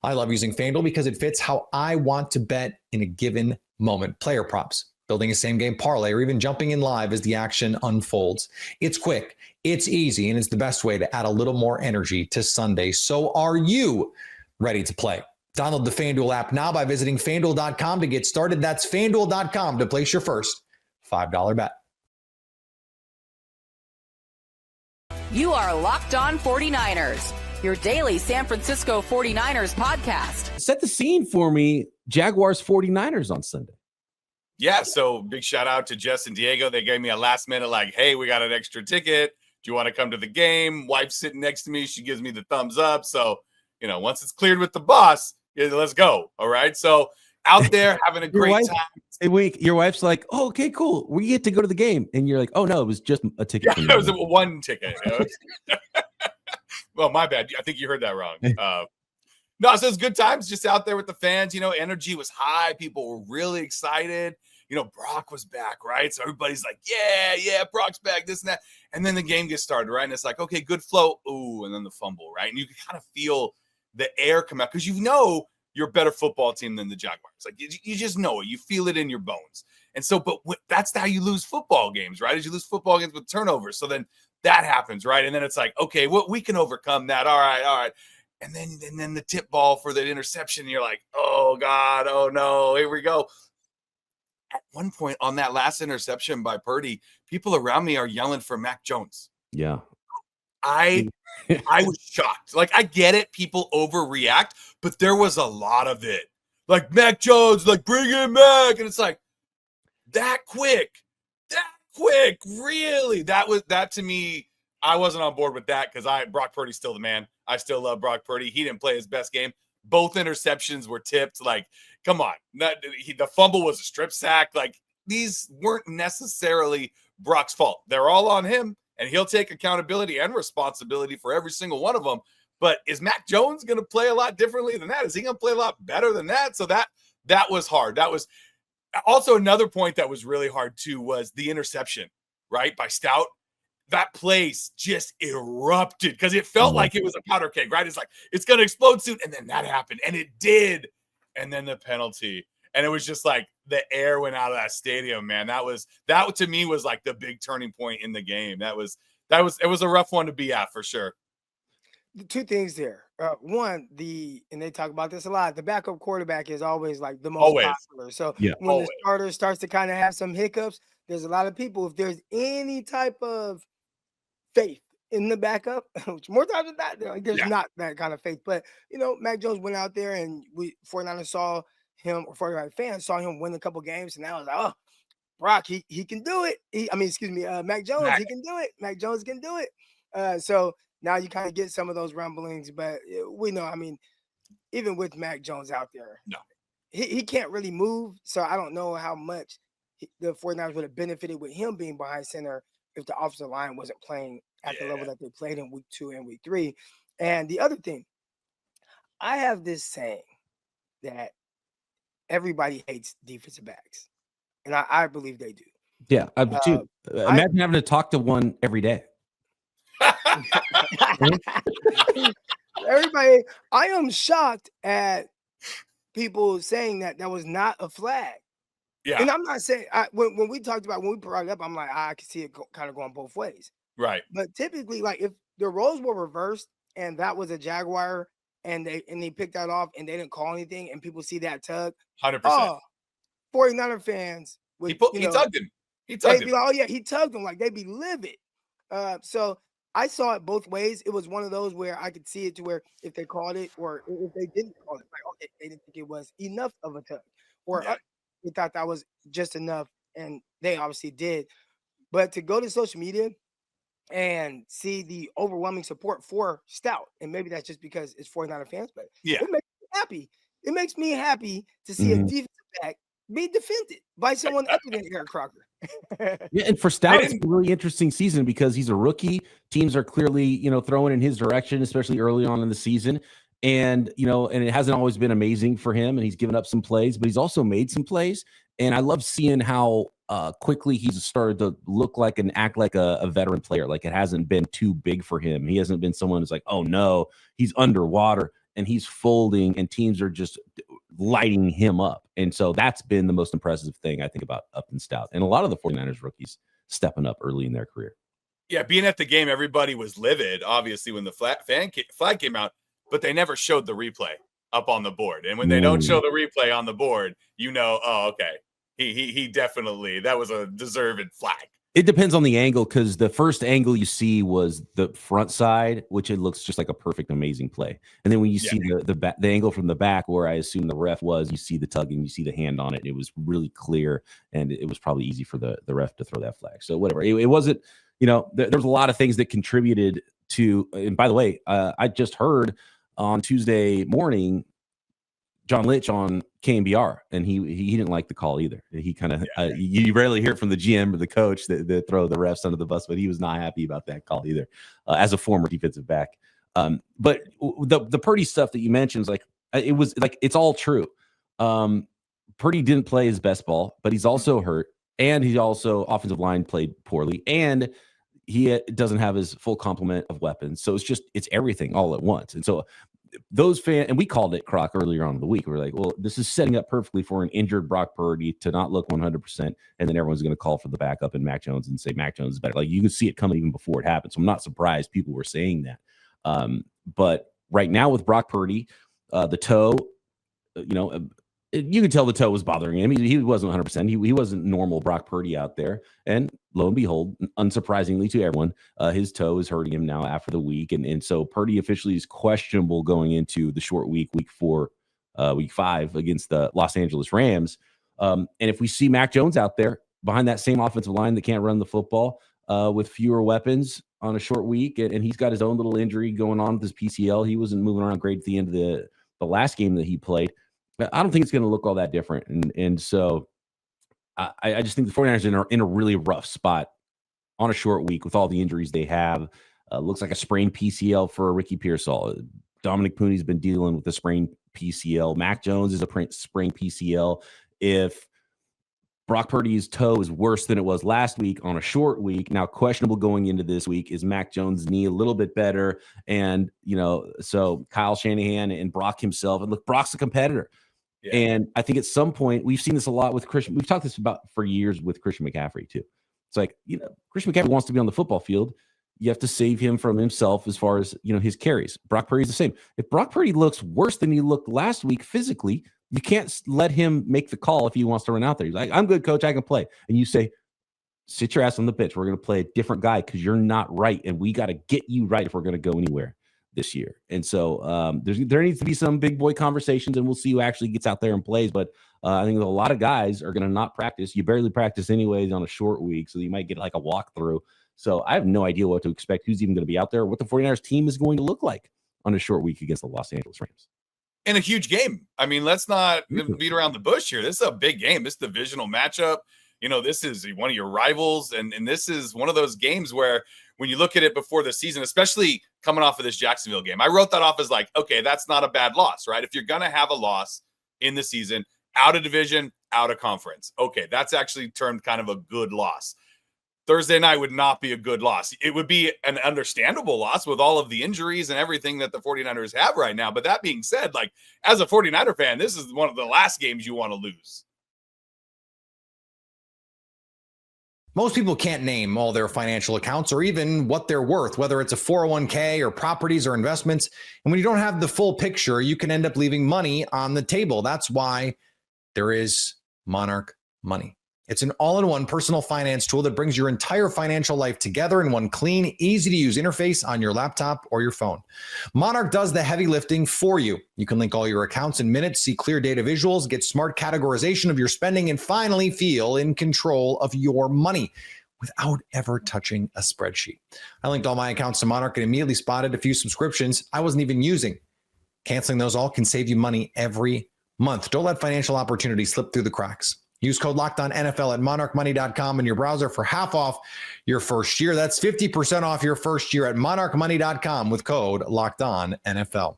S3: I love using FanDuel because it fits how I want to bet in a given moment. Player props, building a same-game parlay, or even jumping in live as the action unfolds. It's quick, it's easy, and it's the best way to add a little more energy to Sunday. So are you ready to play? Download the FanDuel app now by visiting FanDuel.com to get started. That's FanDuel.com to place your first $5 bet.
S1: You are Locked On 49ers, your daily San Francisco 49ers podcast.
S7: Set the scene for me. Jaguars 49ers on Sunday.
S8: Yeah, so big shout out to Jess and Diego. They gave me a last minute like, hey, we got an extra ticket. Do you want to come to the game? Wife's sitting next to me. She gives me the thumbs up. So, once it's cleared with the boss, let's go. All right. So out there having a great time.
S7: Your wife's like, oh, okay, cool. We get to go to the game. And you're like, oh, no, it was just a ticket.
S8: Yeah, it was one ticket. Well, my bad. I think you heard that wrong. No, so it's good times just out there with the fans. Energy was high. People were really excited. Brock was back, right? So everybody's like, yeah, Brock's back, this and that. And then the game gets started, right? And it's like, okay, good flow. Ooh, and then the fumble, right? And you can kind of feel the air come out because you're a better football team than the Jaguars. Like you just know it. You feel it in your bones. And so, that's how you lose football games, right? Is you lose football games with turnovers. So then that happens, right? And then it's like, okay, we can overcome that. All right. And then the tip ball for the interception. You're like, oh God, oh no, here we go. At one point on that last interception by Purdy, people around me are yelling for Mac Jones.
S7: Yeah.
S8: I was shocked. Like, I get it. People overreact, but there was a lot of it. Like, Mac Jones, like, bring him back. And it's like, that quick, really? That to me, I wasn't on board with that because Brock Purdy's still the man. I still love Brock Purdy. He didn't play his best game. Both interceptions were tipped. Like, come on. The fumble was a strip sack. Like, these weren't necessarily Brock's fault. They're all on him, and he'll take accountability and responsibility for every single one of them. But is Mac Jones going to play a lot differently than that? Is he going to play a lot better than that? So that was hard. That was also another point that was really hard too was the interception, right, by Stout. That place just erupted because it felt like it was a powder keg, right? It's like, it's going to explode soon. And then that happened, and it did. And then the penalty. And it was just like the air went out of that stadium, man. That to me was like the big turning point in the game. It was a rough one to be at for sure.
S9: The two things there. One, and they talk about this a lot, the backup quarterback is always like the most popular. So when the starter starts to kind of have some hiccups, there's a lot of people, if there's any type of faith in the backup, which more times than that, there's not that kind of faith. But, Mac Jones went out there and 49ers saw him, or 49ers fans saw him win a couple games, and now I was like, oh, Brock, he can do it. Mac Jones, he can do it. Mac Jones can do it. So now you kind of get some of those rumblings, but we know, even with Mac Jones out there, he can't really move. So I don't know how much the 49ers would have benefited with him being behind center if the offensive line wasn't playing at the level that they played in week 2 and week 3. And the other thing, I have this saying that everybody hates defensive backs, and I believe they do.
S7: Yeah, imagine having to talk to one every day.
S9: Everybody, I am shocked at people saying that was not a flag. Yeah, and I'm not saying when we brought it up, I'm like, I can see it kind of going both ways.
S8: Right. But
S9: typically, like if the roles were reversed and that was a Jaguar and they picked that off and they didn't call anything and people see that tug,
S8: 100%.
S9: 49er fans would,
S8: he tugged him.
S9: They'd be like, oh yeah, he tugged him. Like they'd be livid. So I saw it both ways. It was one of those where I could see it to where if they called it or if they didn't call it, like, okay, they didn't think it was enough of a tug, or they thought that was just enough, and they obviously did. But to go to social media and see the overwhelming support for Stout, and maybe that's just because it's 49er fans, but it makes me happy. It makes me happy to see a defensive back be defended by someone other than Eric Crocker.
S7: Yeah, and for Stout, it's a really interesting season because he's a rookie. Teams are clearly, throwing in his direction, especially early on in the season. And, and it hasn't always been amazing for him, and he's given up some plays, but he's also made some plays. And I love seeing how quickly he's started to look like and act like a veteran player. Like it hasn't been too big for him. He hasn't been someone who's like, oh no, he's underwater and he's folding and teams are just lighting him up. And so that's been the most impressive thing I think about Upton Stout. And a lot of the 49ers rookies stepping up early in their career.
S8: Yeah, being at the game, everybody was livid, obviously, when the flag came out, but they never showed the replay up on the board. And when they don't show the replay on the board, oh, okay. He definitely, that was a deserved flag.
S7: It depends on the angle, because the first angle you see was the front side, which it looks just like a perfect, amazing play. And then when you see the angle from the back, where I assume the ref was, you see the tugging, you see the hand on it. It was really clear, and it was probably easy for the ref to throw that flag. So whatever. It wasn't, there was a lot of things that contributed to. And by the way, I just heard on Tuesday morning John Litch on KMBR, and he didn't like the call either. He kind of you rarely hear from the GM or the coach that throw the refs under the bus, but he was not happy about that call either, as a former defensive back. But the Purdy stuff that you mentioned is it was it's all true. Purdy didn't play his best ball, but he's also hurt, and he also offensive line played poorly, and he doesn't have his full complement of weapons. So it's everything all at once. And so those fans, and we called it, Croc, earlier on in the week. We're like, well, this is setting up perfectly for an injured Brock Purdy to not look 100%, and then everyone's going to call for the backup in Mac Jones and say Mac Jones is better. You can see it coming even before it happened. So I'm not surprised people were saying that. But right now with Brock Purdy, the toe, you could tell the toe was bothering him. He wasn't 100%. He wasn't normal Brock Purdy out there. And lo and behold, unsurprisingly to everyone, his toe is hurting him now after the week. And so Purdy officially is questionable going into the short week 5 against the Los Angeles Rams. And if we see Mac Jones out there behind that same offensive line that can't run the football with fewer weapons on a short week, and he's got his own little injury going on with his PCL. He wasn't moving around great at the end of the last game that he played. I don't think it's going to look all that different. And so I just think the 49ers are in a really rough spot on a short week with all the injuries they have. Looks like a sprained PCL for Ricky Pearsall. Dominic Pooney's been dealing with a sprained PCL. Mac Jones is a sprained PCL. If Brock Purdy's toe is worse than it was last week on a short week, now questionable going into this week, is Mac Jones' knee a little bit better? And, so Kyle Shanahan and Brock himself, and look, Brock's a competitor. Yeah. And I think at some point, we've seen this a lot with Christian. We've talked this about for years with Christian McCaffrey too. It's like, Christian McCaffrey wants to be on the football field. You have to save him from himself as far as, his carries. Brock Purdy's the same. If Brock Purdy looks worse than he looked last week physically, you can't let him make the call if he wants to run out there. He's like, I'm good, coach, I can play. And you say, sit your ass on the bench. We're going to play a different guy because you're not right. And we got to get you right if we're going to go anywhere this year. And so there needs to be some big boy conversations, and we'll see who actually gets out there and plays. But I think a lot of guys are going to not practice. You barely practice anyways on a short week, so you might get like a walkthrough. So I have no idea what to expect, who's even going to be out there, what the 49ers team is going to look like on a short week against the Los Angeles Rams.
S8: In a huge game. I mean, let's not beat around the bush here. This is a big game. This divisional matchup. This is one of your rivals, and this is one of those games where when you look at it before the season, especially coming off of this Jacksonville game, I wrote that off as like, okay, that's not a bad loss, right? If you're going to have a loss in the season, out of division, out of conference, okay, that's actually termed kind of a good loss. Thursday night would not be a good loss. It would be an understandable loss with all of the injuries and everything that the 49ers have right now. But that being said, as a 49er fan, this is one of the last games you want to lose.
S3: Most people can't name all their financial accounts or even what they're worth, whether it's a 401k or properties or investments. And when you don't have the full picture, you can end up leaving money on the table. That's why there is Monarch Money. It's an all-in-one personal finance tool that brings your entire financial life together in one clean, easy-to-use interface on your laptop or your phone. Monarch does the heavy lifting for you. You can link all your accounts in minutes, see clear data visuals, get smart categorization of your spending, and finally feel in control of your money without ever touching a spreadsheet. I linked all my accounts to Monarch and immediately spotted a few subscriptions I wasn't even using. Canceling those all can save you money every month. Don't let financial opportunities slip through the cracks. Use code LOCKEDONNFL at monarchmoney.com in your browser for half off your first year. That's 50% off your first year at monarchmoney.com with code LOCKEDONNFL.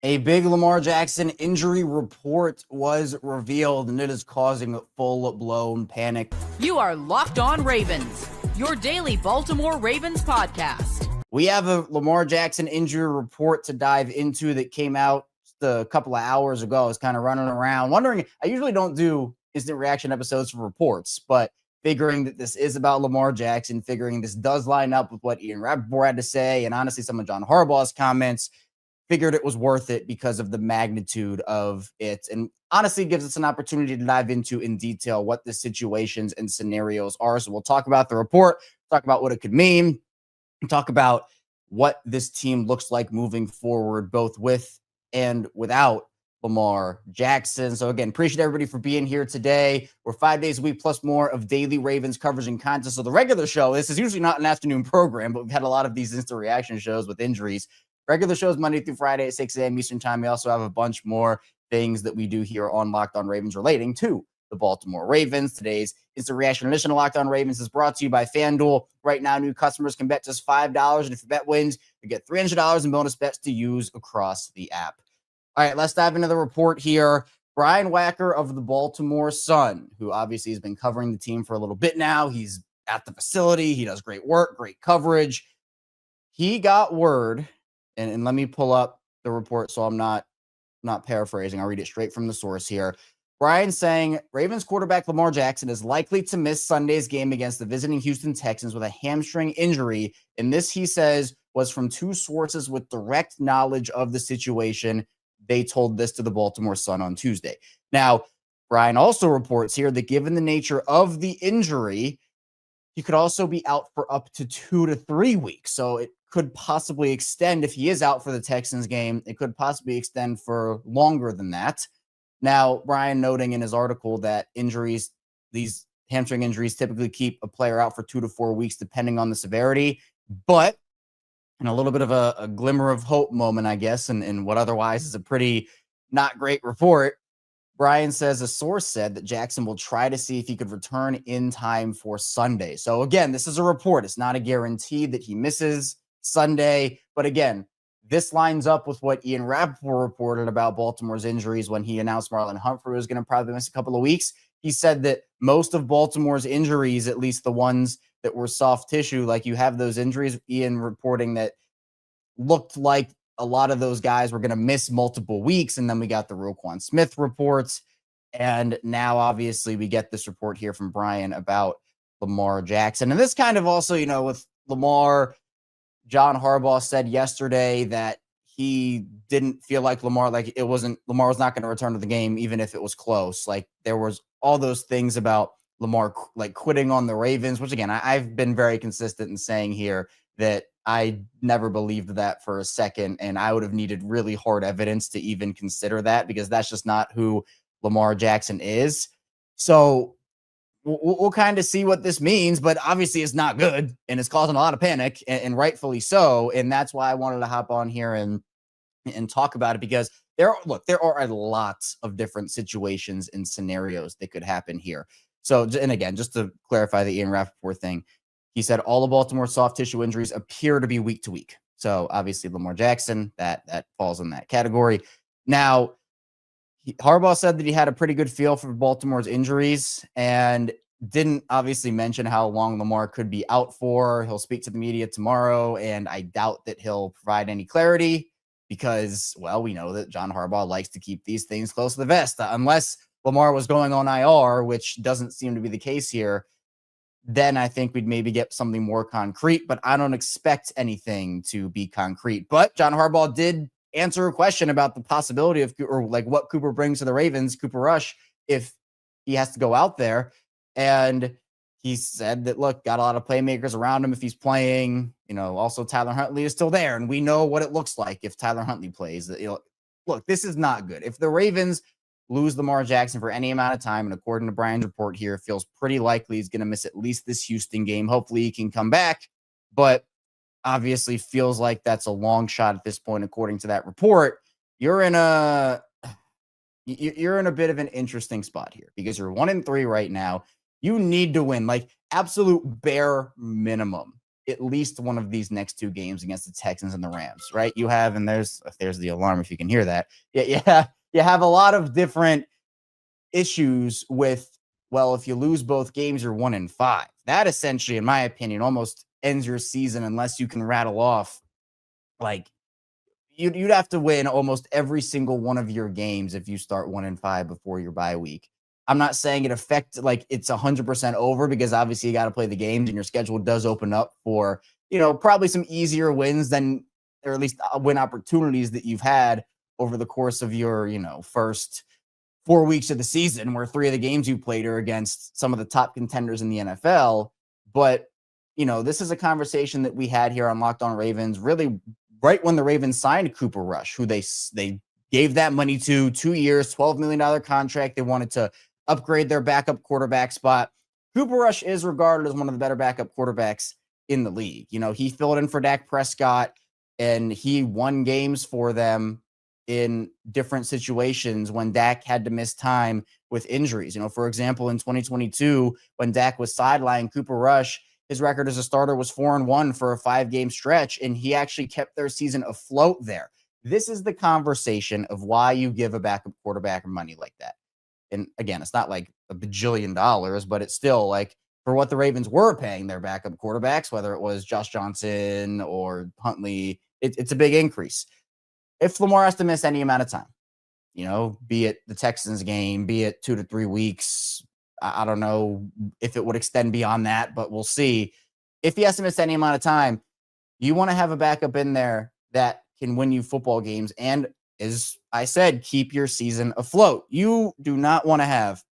S10: A big Lamar Jackson injury report was revealed, and it is causing full-blown panic.
S1: You are Locked On Ravens, your daily Baltimore Ravens podcast.
S10: We have a Lamar Jackson injury report to dive into that came out a couple of hours ago. I was kind of running around wondering, I usually don't do instant reaction episodes for reports, but figuring that this is about Lamar Jackson, figuring this does line up with what Ian Rappaport had to say, and honestly some of John Harbaugh's comments, figured it was worth it because of the magnitude of it. And honestly, gives us an opportunity to dive into in detail what the situations and scenarios are. So we'll talk about the report, talk about what it could mean, and talk about what this team looks like moving forward, both with and without Lamar Jackson. So again, appreciate everybody for being here today. We're 5 days a week plus more of daily Ravens coverage and content. So the regular show, this is usually not an afternoon program, but we've had a lot of these instant reaction shows with injuries. Regular shows Monday through Friday at 6 a.m. Eastern time. We also have a bunch more things that we do here on Locked On Ravens relating to the Baltimore Ravens. Today's instant reaction edition of Locked On Ravens is brought to you by FanDuel. Right now, new customers can bet just $5, and if your bet wins, you get $300 in bonus bets to use across the app. All right, let's dive into the report here. Brian Wacker of the Baltimore Sun, who obviously has been covering the team for a little bit now. He's at the facility. He does great work, great coverage. He got word. And let me pull up the report so I'm not paraphrasing. I'll read it straight from the source here. Brian saying Ravens quarterback Lamar Jackson is likely to miss Sunday's game against the visiting Houston Texans with a hamstring injury. And this, he says, was from two sources with direct knowledge of the situation. They told this to the Baltimore Sun on Tuesday. Now, Brian also reports here that given the nature of the injury, he could also be out for up to 2 to 3 weeks. So it could possibly extend if he is out for the Texans game. It could possibly extend for longer than that. Now, Brian noting in his article that injuries, these hamstring injuries typically keep a player out for 2 to 4 weeks, depending on the severity. But in a little bit of a glimmer of hope moment, I guess, and what otherwise is a pretty not great report, Brian says a source said that Jackson will try to see if he could return in time for Sunday. So again, this is a report. It's not a guarantee that he misses Sunday. But again, this lines up with what Ian Rappaport reported about Baltimore's injuries when he announced Marlon Humphrey was going to probably miss a couple of weeks. He said that most of Baltimore's injuries, at least the ones that were soft tissue, like you have those injuries, Ian reporting that looked like a lot of those guys were going to miss multiple weeks. And then we got the Roquan Smith reports. And now, obviously, we get this report here from Brian about Lamar Jackson. And this kind of also, with Lamar, John Harbaugh said yesterday that he didn't feel like Lamar was not going to return to the game, even if it was close. Like there was all those things about Lamar like quitting on the Ravens, which again, I've been very consistent in saying here that I never believed that for a second. And I would have needed really hard evidence to even consider that, because that's just not who Lamar Jackson is. So we'll kind of see what this means, but obviously it's not good and it's causing a lot of panic, and rightfully so. And that's why I wanted to hop on here and talk about it, because there are a lot of different situations and scenarios that could happen here. So, and again, just to clarify the Ian Rappaport thing, he said all of Baltimore's soft tissue injuries appear to be week to week. So obviously Lamar Jackson, that falls in that category. Now, Harbaugh said that he had a pretty good feel for Baltimore's injuries and didn't obviously mention how long Lamar could be out for. He'll speak to the media tomorrow, and I doubt that he'll provide any clarity because, well, we know that John Harbaugh likes to keep these things close to the vest. Unless Lamar was going on IR, which doesn't seem to be the case here, then I think we'd maybe get something more concrete, but I don't expect anything to be concrete. But John Harbaugh did answer a question about the possibility of, or like what Cooper brings to the Ravens, Cooper Rush, if he has to go out there. And he said that, look, got a lot of playmakers around him if he's playing. Also Tyler Huntley is still there, and we know what it looks like if Tyler Huntley plays. Look, this is not good. If the Ravens lose Lamar Jackson for any amount of time, and according to Brian's report here, it feels pretty likely he's going to miss at least this Houston game. Hopefully he can come back, but obviously feels like that's a long shot at this point, according to that report. You're in a bit of an interesting spot here because you're 1-3 right now. You need to win, like absolute bare minimum, at least one of these next two games against the Texans and the Rams, right? You have, and there's the alarm if you can hear that. Yeah. You have a lot of different issues with, well, if you lose both games, you're 1-5. That essentially, in my opinion, almost ends your season unless you can rattle off, like, you'd have to win almost every single one of your games if you start 1-5 before your bye week. I'm not saying it affects, like, it's 100% over, because obviously you got to play the games and your schedule does open up for, probably some easier wins than or at least win opportunities that you've had over the course of your, first 4 weeks of the season, where 3 of the games you played are against some of the top contenders in the NFL. But, this is a conversation that we had here on Locked On Ravens, really right when the Ravens signed Cooper Rush, who they gave that money to 2 years, $12 million contract. They wanted to upgrade their backup quarterback spot. Cooper Rush is regarded as one of the better backup quarterbacks in the league. He filled in for Dak Prescott, and he won games for them in different situations when Dak had to miss time with injuries. For example, in 2022, when Dak was sidelined, Cooper Rush, his record as a starter was 4-1 for a 5-game stretch, and he actually kept their season afloat there. This is the conversation of why you give a backup quarterback money like that. And again, it's not like $1 bajillion, but it's still like for what the Ravens were paying their backup quarterbacks, whether it was Josh Johnson or Huntley, it's a big increase. If Lamar has to miss any amount of time, be it the Texans game, be it 2 to 3 weeks, I don't know if it would extend beyond that, but we'll see. If he has to miss any amount of time, you want to have a backup in there that can win you football games and, as I said, keep your season afloat. You do not want to have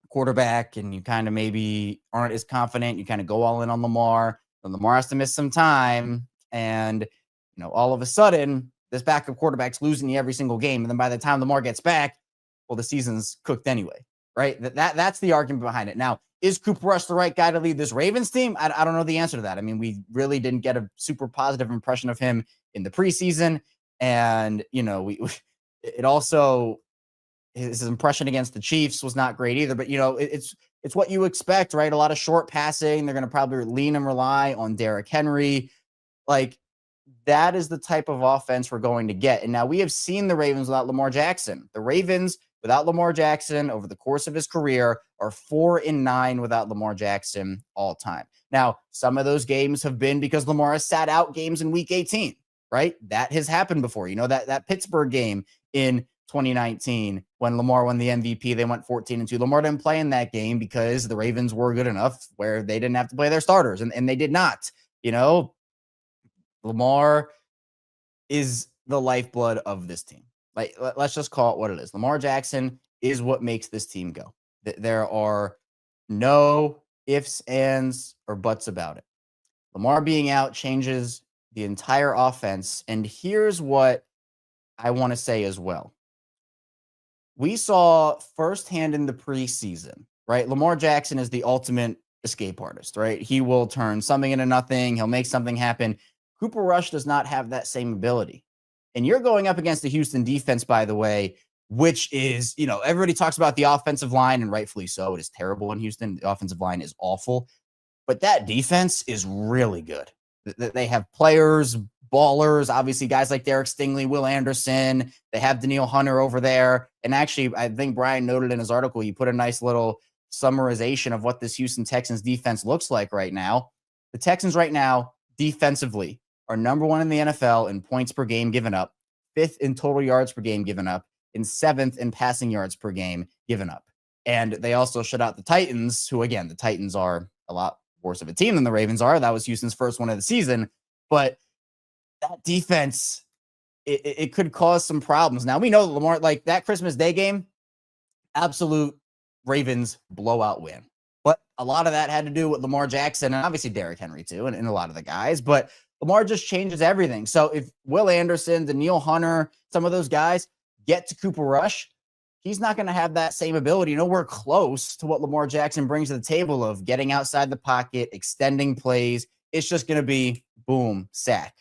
S10: a quarterback and you kind of maybe aren't as confident. You kind of go all in on Lamar, and Lamar has to miss some time, and all of a sudden this backup quarterback's losing you every single game, and then by the time Lamar gets back, well, the season's cooked anyway, right? That's the argument behind it. Now, is Cooper Rush the right guy to lead this Ravens team? I don't know the answer to that. I mean, we really didn't get a super positive impression of him in the preseason. And, it also, his impression against the Chiefs was not great either, but it's what you expect, right? A lot of short passing. They're going to probably lean and rely on Derrick Henry. Like, that is the type of offense we're going to get. And now we have seen the Ravens without Lamar Jackson. The Ravens without Lamar Jackson over the course of his career are 4-9 without Lamar Jackson all time. Now, some of those games have been because Lamar has sat out games in week 18, right? That has happened before. That Pittsburgh game in 2019 when Lamar won the MVP, they went 14-2. Lamar didn't play in that game because the Ravens were good enough where they didn't have to play their starters, and they did not. Lamar is the lifeblood of this team. Like, let's just call it what it is. Lamar Jackson is what makes this team go. There are no ifs, ands, or buts about it. Lamar being out changes the entire offense. And here's what I want to say as well. We saw firsthand in the preseason, right? Lamar Jackson is the ultimate escape artist, right? He will turn something into nothing. He'll make something happen. Cooper Rush does not have that same ability. And you're going up against the Houston defense, by the way, which is, everybody talks about the offensive line, and rightfully so. It is terrible in Houston. The offensive line is awful. But that defense is really good. They have players, ballers, obviously guys like Derek Stingley, Will Anderson. They have Daniil Hunter over there. And actually, I think Brian noted in his article, he put a nice little summarization of what this Houston Texans defense looks like right now. The Texans right now, defensively, are number 1 in the NFL in points per game given up, 5th in total yards per game given up, and 7th in passing yards per game given up. And they also shut out the Titans, who, again, the Titans are a lot worse of a team than the Ravens are. That was Houston's first one of the season. But that defense, it could cause some problems. Now, we know that Lamar, like that Christmas Day game, absolute Ravens blowout win. But a lot of that had to do with Lamar Jackson and obviously Derrick Henry too, and a lot of the guys. But Lamar just changes everything. So if Will Anderson, Daniil Hunter, some of those guys get to Cooper Rush, he's not going to have that same ability. Nowhere close to what Lamar Jackson brings to the table of getting outside the pocket, extending plays. It's just going to be boom, sack.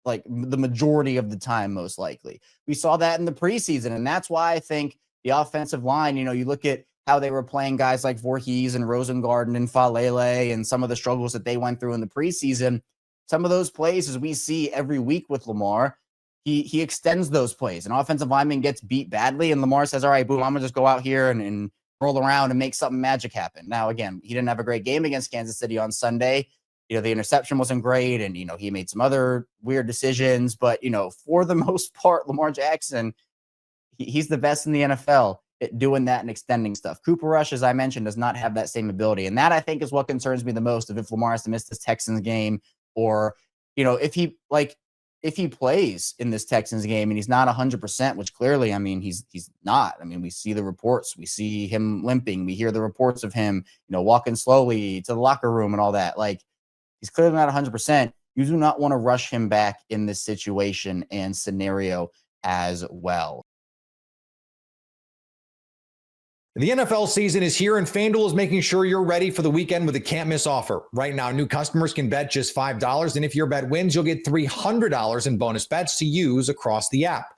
S10: Like the majority of the time, most likely. We saw that in the preseason, and that's why I think the offensive line, you look at how they were playing guys like Voorhees and Rosengarten and Falele and some of the struggles that they went through in the preseason. Some of those plays, as we see every week with Lamar, he extends those plays. An offensive lineman gets beat badly, and Lamar says, all right, boom, I'm going to just go out here and roll around and make something magic happen. Now, again, he didn't have a great game against Kansas City on Sunday. The interception wasn't great, and, he made some other weird decisions. But, for the most part, Lamar Jackson, he's the best in the NFL at doing that and extending stuff. Cooper Rush, as I mentioned, does not have that same ability. And that, I think, is what concerns me the most, if Lamar has to miss this Texans game, or, if he, like, if he plays in this Texans game and he's not 100%, which clearly, I mean, he's not. I mean, we see the reports. We see him limping. We hear the reports of him, walking slowly to the locker room and all that. Like, he's clearly not 100%. You do not want to rush him back in this situation and scenario as well.
S3: The NFL season is here, and FanDuel is making sure you're ready for the weekend with a can't-miss offer. Right now, new customers can bet just $5, and if your bet wins, you'll get $300 in bonus bets to use across the app.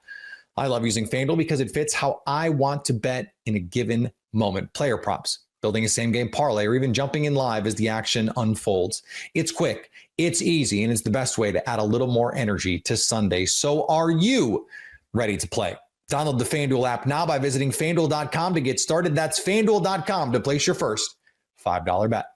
S3: I love using FanDuel because it fits how I want to bet in a given moment. Player props, building a same-game parlay, or even jumping in live as the action unfolds. It's quick, it's easy, and it's the best way to add a little more energy to Sunday. So are you ready to play? Download the FanDuel app now by visiting FanDuel.com to get started. That's FanDuel.com to place your first $5 bet.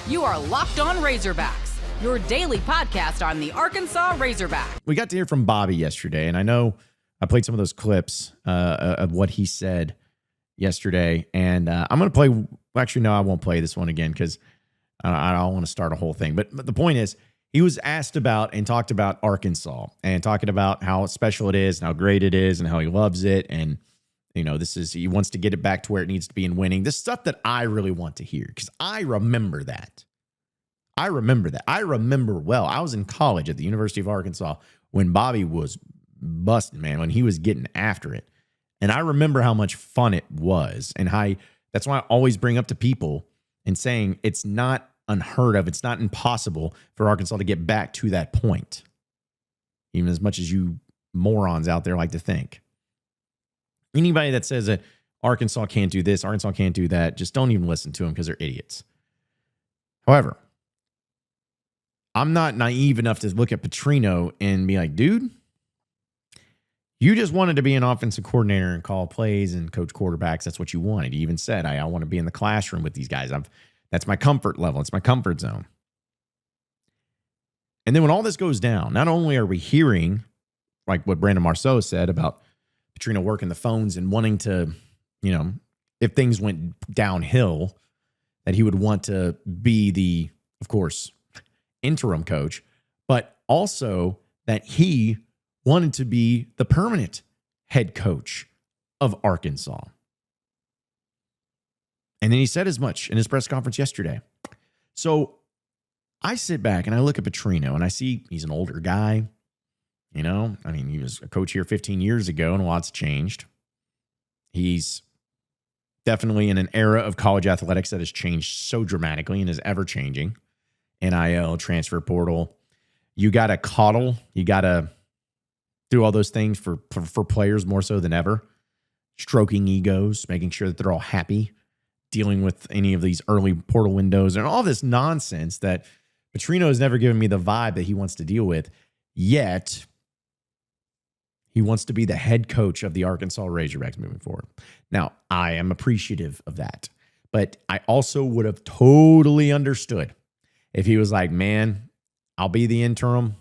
S1: You are Locked On Razorbacks, your daily podcast on the Arkansas Razorbacks.
S11: We got to hear from Bobby yesterday, and I know I played some of those clips of what he said yesterday, and I'm going to play. Actually, no, I won't play this one again because I don't want to start a whole thing. But the point is, he was asked about and talked about Arkansas and talking about how special it is and how great it is and how he loves it. And, he wants to get it back to where it needs to be in winning. This stuff that I really want to hear because I remember that. I remember well. I was in college at the University of Arkansas when Bobby was busting, man, when he was getting after it. And I remember how much fun it was. And that's why I always bring up to people and saying it's not unheard of. It's not impossible for Arkansas to get back to that point, even as much as you morons out there like to think. Anybody that says that Arkansas can't do this, Arkansas can't do that, just don't even listen to them because they're idiots. However, I'm not naive enough to look at Petrino and be like, dude, you just wanted to be an offensive coordinator and call plays and coach quarterbacks. That's what you wanted. He even said, I want to be in the classroom with these guys. That's my comfort level. It's my comfort zone. And then when all this goes down, not only are we hearing, like what Brandon Marceau said about Petrino working the phones and wanting to, if things went downhill, that he would want to be the, of course, interim coach, but also that he wanted to be the permanent head coach of Arkansas. And then he said as much in his press conference yesterday. So I sit back and I look at Petrino and I see he's an older guy. He was a coach here 15 years ago and a lot's changed. He's definitely in an era of college athletics that has changed so dramatically and is ever changing. NIL, transfer portal. You got to coddle. You got to do all those things for players more so than ever. Stroking egos, making sure that they're all happy. Dealing with any of these early portal windows and all this nonsense that Petrino has never given me the vibe that he wants to deal with. Yet, he wants to be the head coach of the Arkansas Razorbacks moving forward. Now, I am appreciative of that. But I also would have totally understood if he was like, man, I'll be the interim,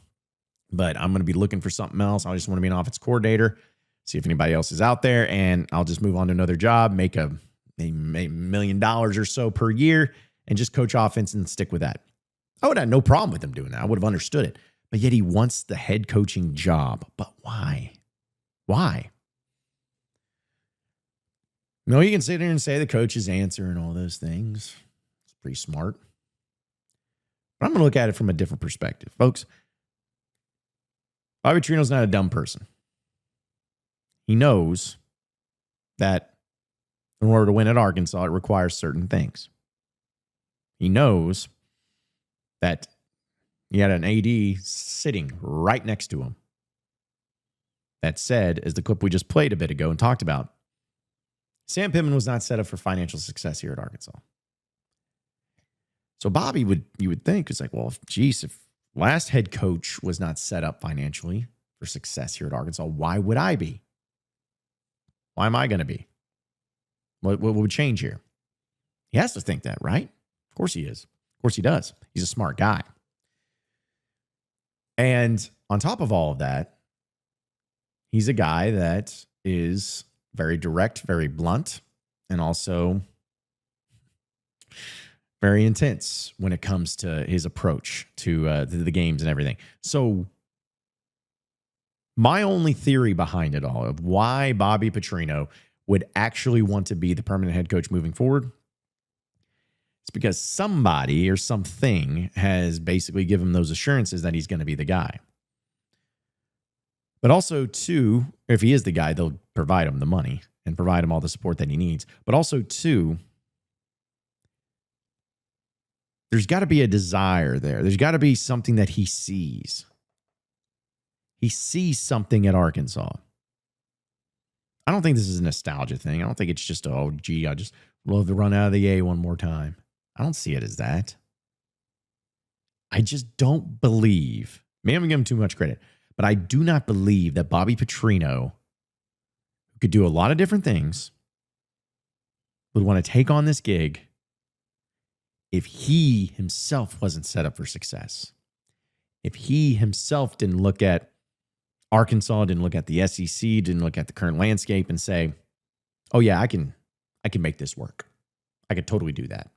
S11: but I'm going to be looking for something else. I just want to be an offense coordinator, see if anybody else is out there, and I'll just move on to another job, make $1 million or so per year and just coach offense and stick with that. I would have no problem with him doing that. I would have understood it. But yet he wants the head coaching job. But why? Why? You can sit there and say the coach's answer and all those things. It's pretty smart. But I'm going to look at it from a different perspective. Folks, Bobby Petrino's not a dumb person. He knows that in order to win at Arkansas, it requires certain things. He knows that he had an AD sitting right next to him. That said, as the clip we just played a bit ago and talked about, Sam Pittman was not set up for financial success here at Arkansas. So Bobby you would think, it's like, well, if last head coach was not set up financially for success here at Arkansas, why would I be? Why am I going to be? What would change here? He has to think that, right? Of course he is. Of course he does. He's a smart guy. And on top of all of that, he's a guy that is very direct, very blunt, and also very intense when it comes to his approach to the games and everything. So my only theory behind it all of why Bobby Petrino would actually want to be the permanent head coach moving forward is because somebody or something has basically given him those assurances that he's going to be the guy. But also, too, if he is the guy, they'll provide him the money and provide him all the support that he needs. But also, too, there's got to be a desire there. There's got to be something that he sees. He sees something at Arkansas. I don't think this is a nostalgia thing. I don't think it's just, oh, gee, I just love to run out of the A one more time. I don't see it as that. I just don't believe, maybe I'm giving him too much credit, but I do not believe that Bobby Petrino, who could do a lot of different things, would want to take on this gig if he himself wasn't set up for success. If he himself didn't look at Arkansas, didn't look at the SEC, didn't look at the current landscape and say, oh yeah, I can make this work. I could totally do that.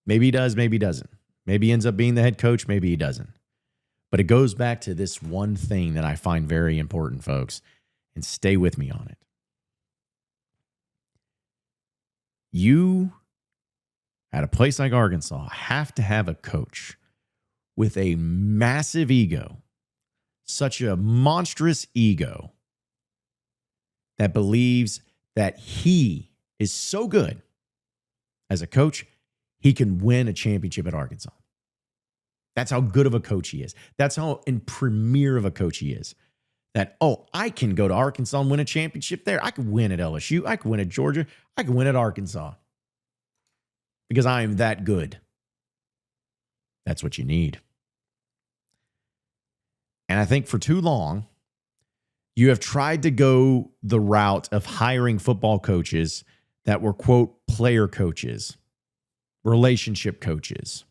S11: Maybe he does, maybe he doesn't. Maybe he ends up being the head coach, maybe he doesn't. But it goes back to this one thing that I find very important, folks, and stay with me on it. You, at a place like Arkansas, have to have a coach with a massive ego, such a monstrous ego, that believes that he is so good as a coach, he can win a championship at Arkansas. That's how good of a coach he is. That's how in premier of a coach he is. That, oh, I can go to Arkansas and win a championship there. I could win at LSU. I could win at Georgia. I could win at Arkansas. Because I am that good. That's what you need. And I think for too long, you have tried to go the route of hiring football coaches that were, quote, player coaches, relationship coaches,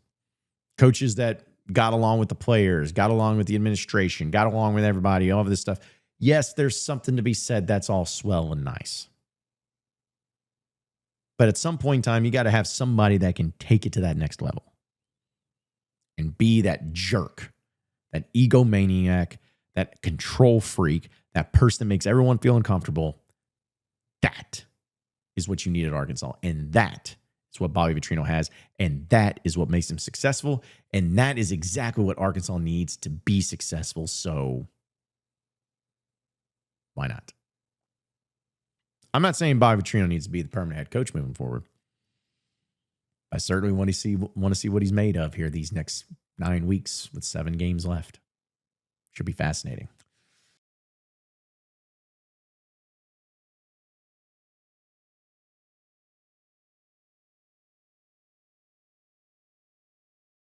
S11: coaches that got along with the players, got along with the administration, got along with everybody, all of this stuff. Yes, there's something to be said. That's all swell and nice. But at some point in time, you got to have somebody that can take it to that next level and be that jerk, that egomaniac, that control freak, that person that makes everyone feel uncomfortable. That is what you need at Arkansas. And that is what Bobby Petrino has. And that is what makes him successful. And that is exactly what Arkansas needs to be successful. So why not? I'm not saying Bobby Petrino needs to be the permanent head coach moving forward. I certainly want to see what he's made of here these next 9 weeks with 7 games left. Should be fascinating.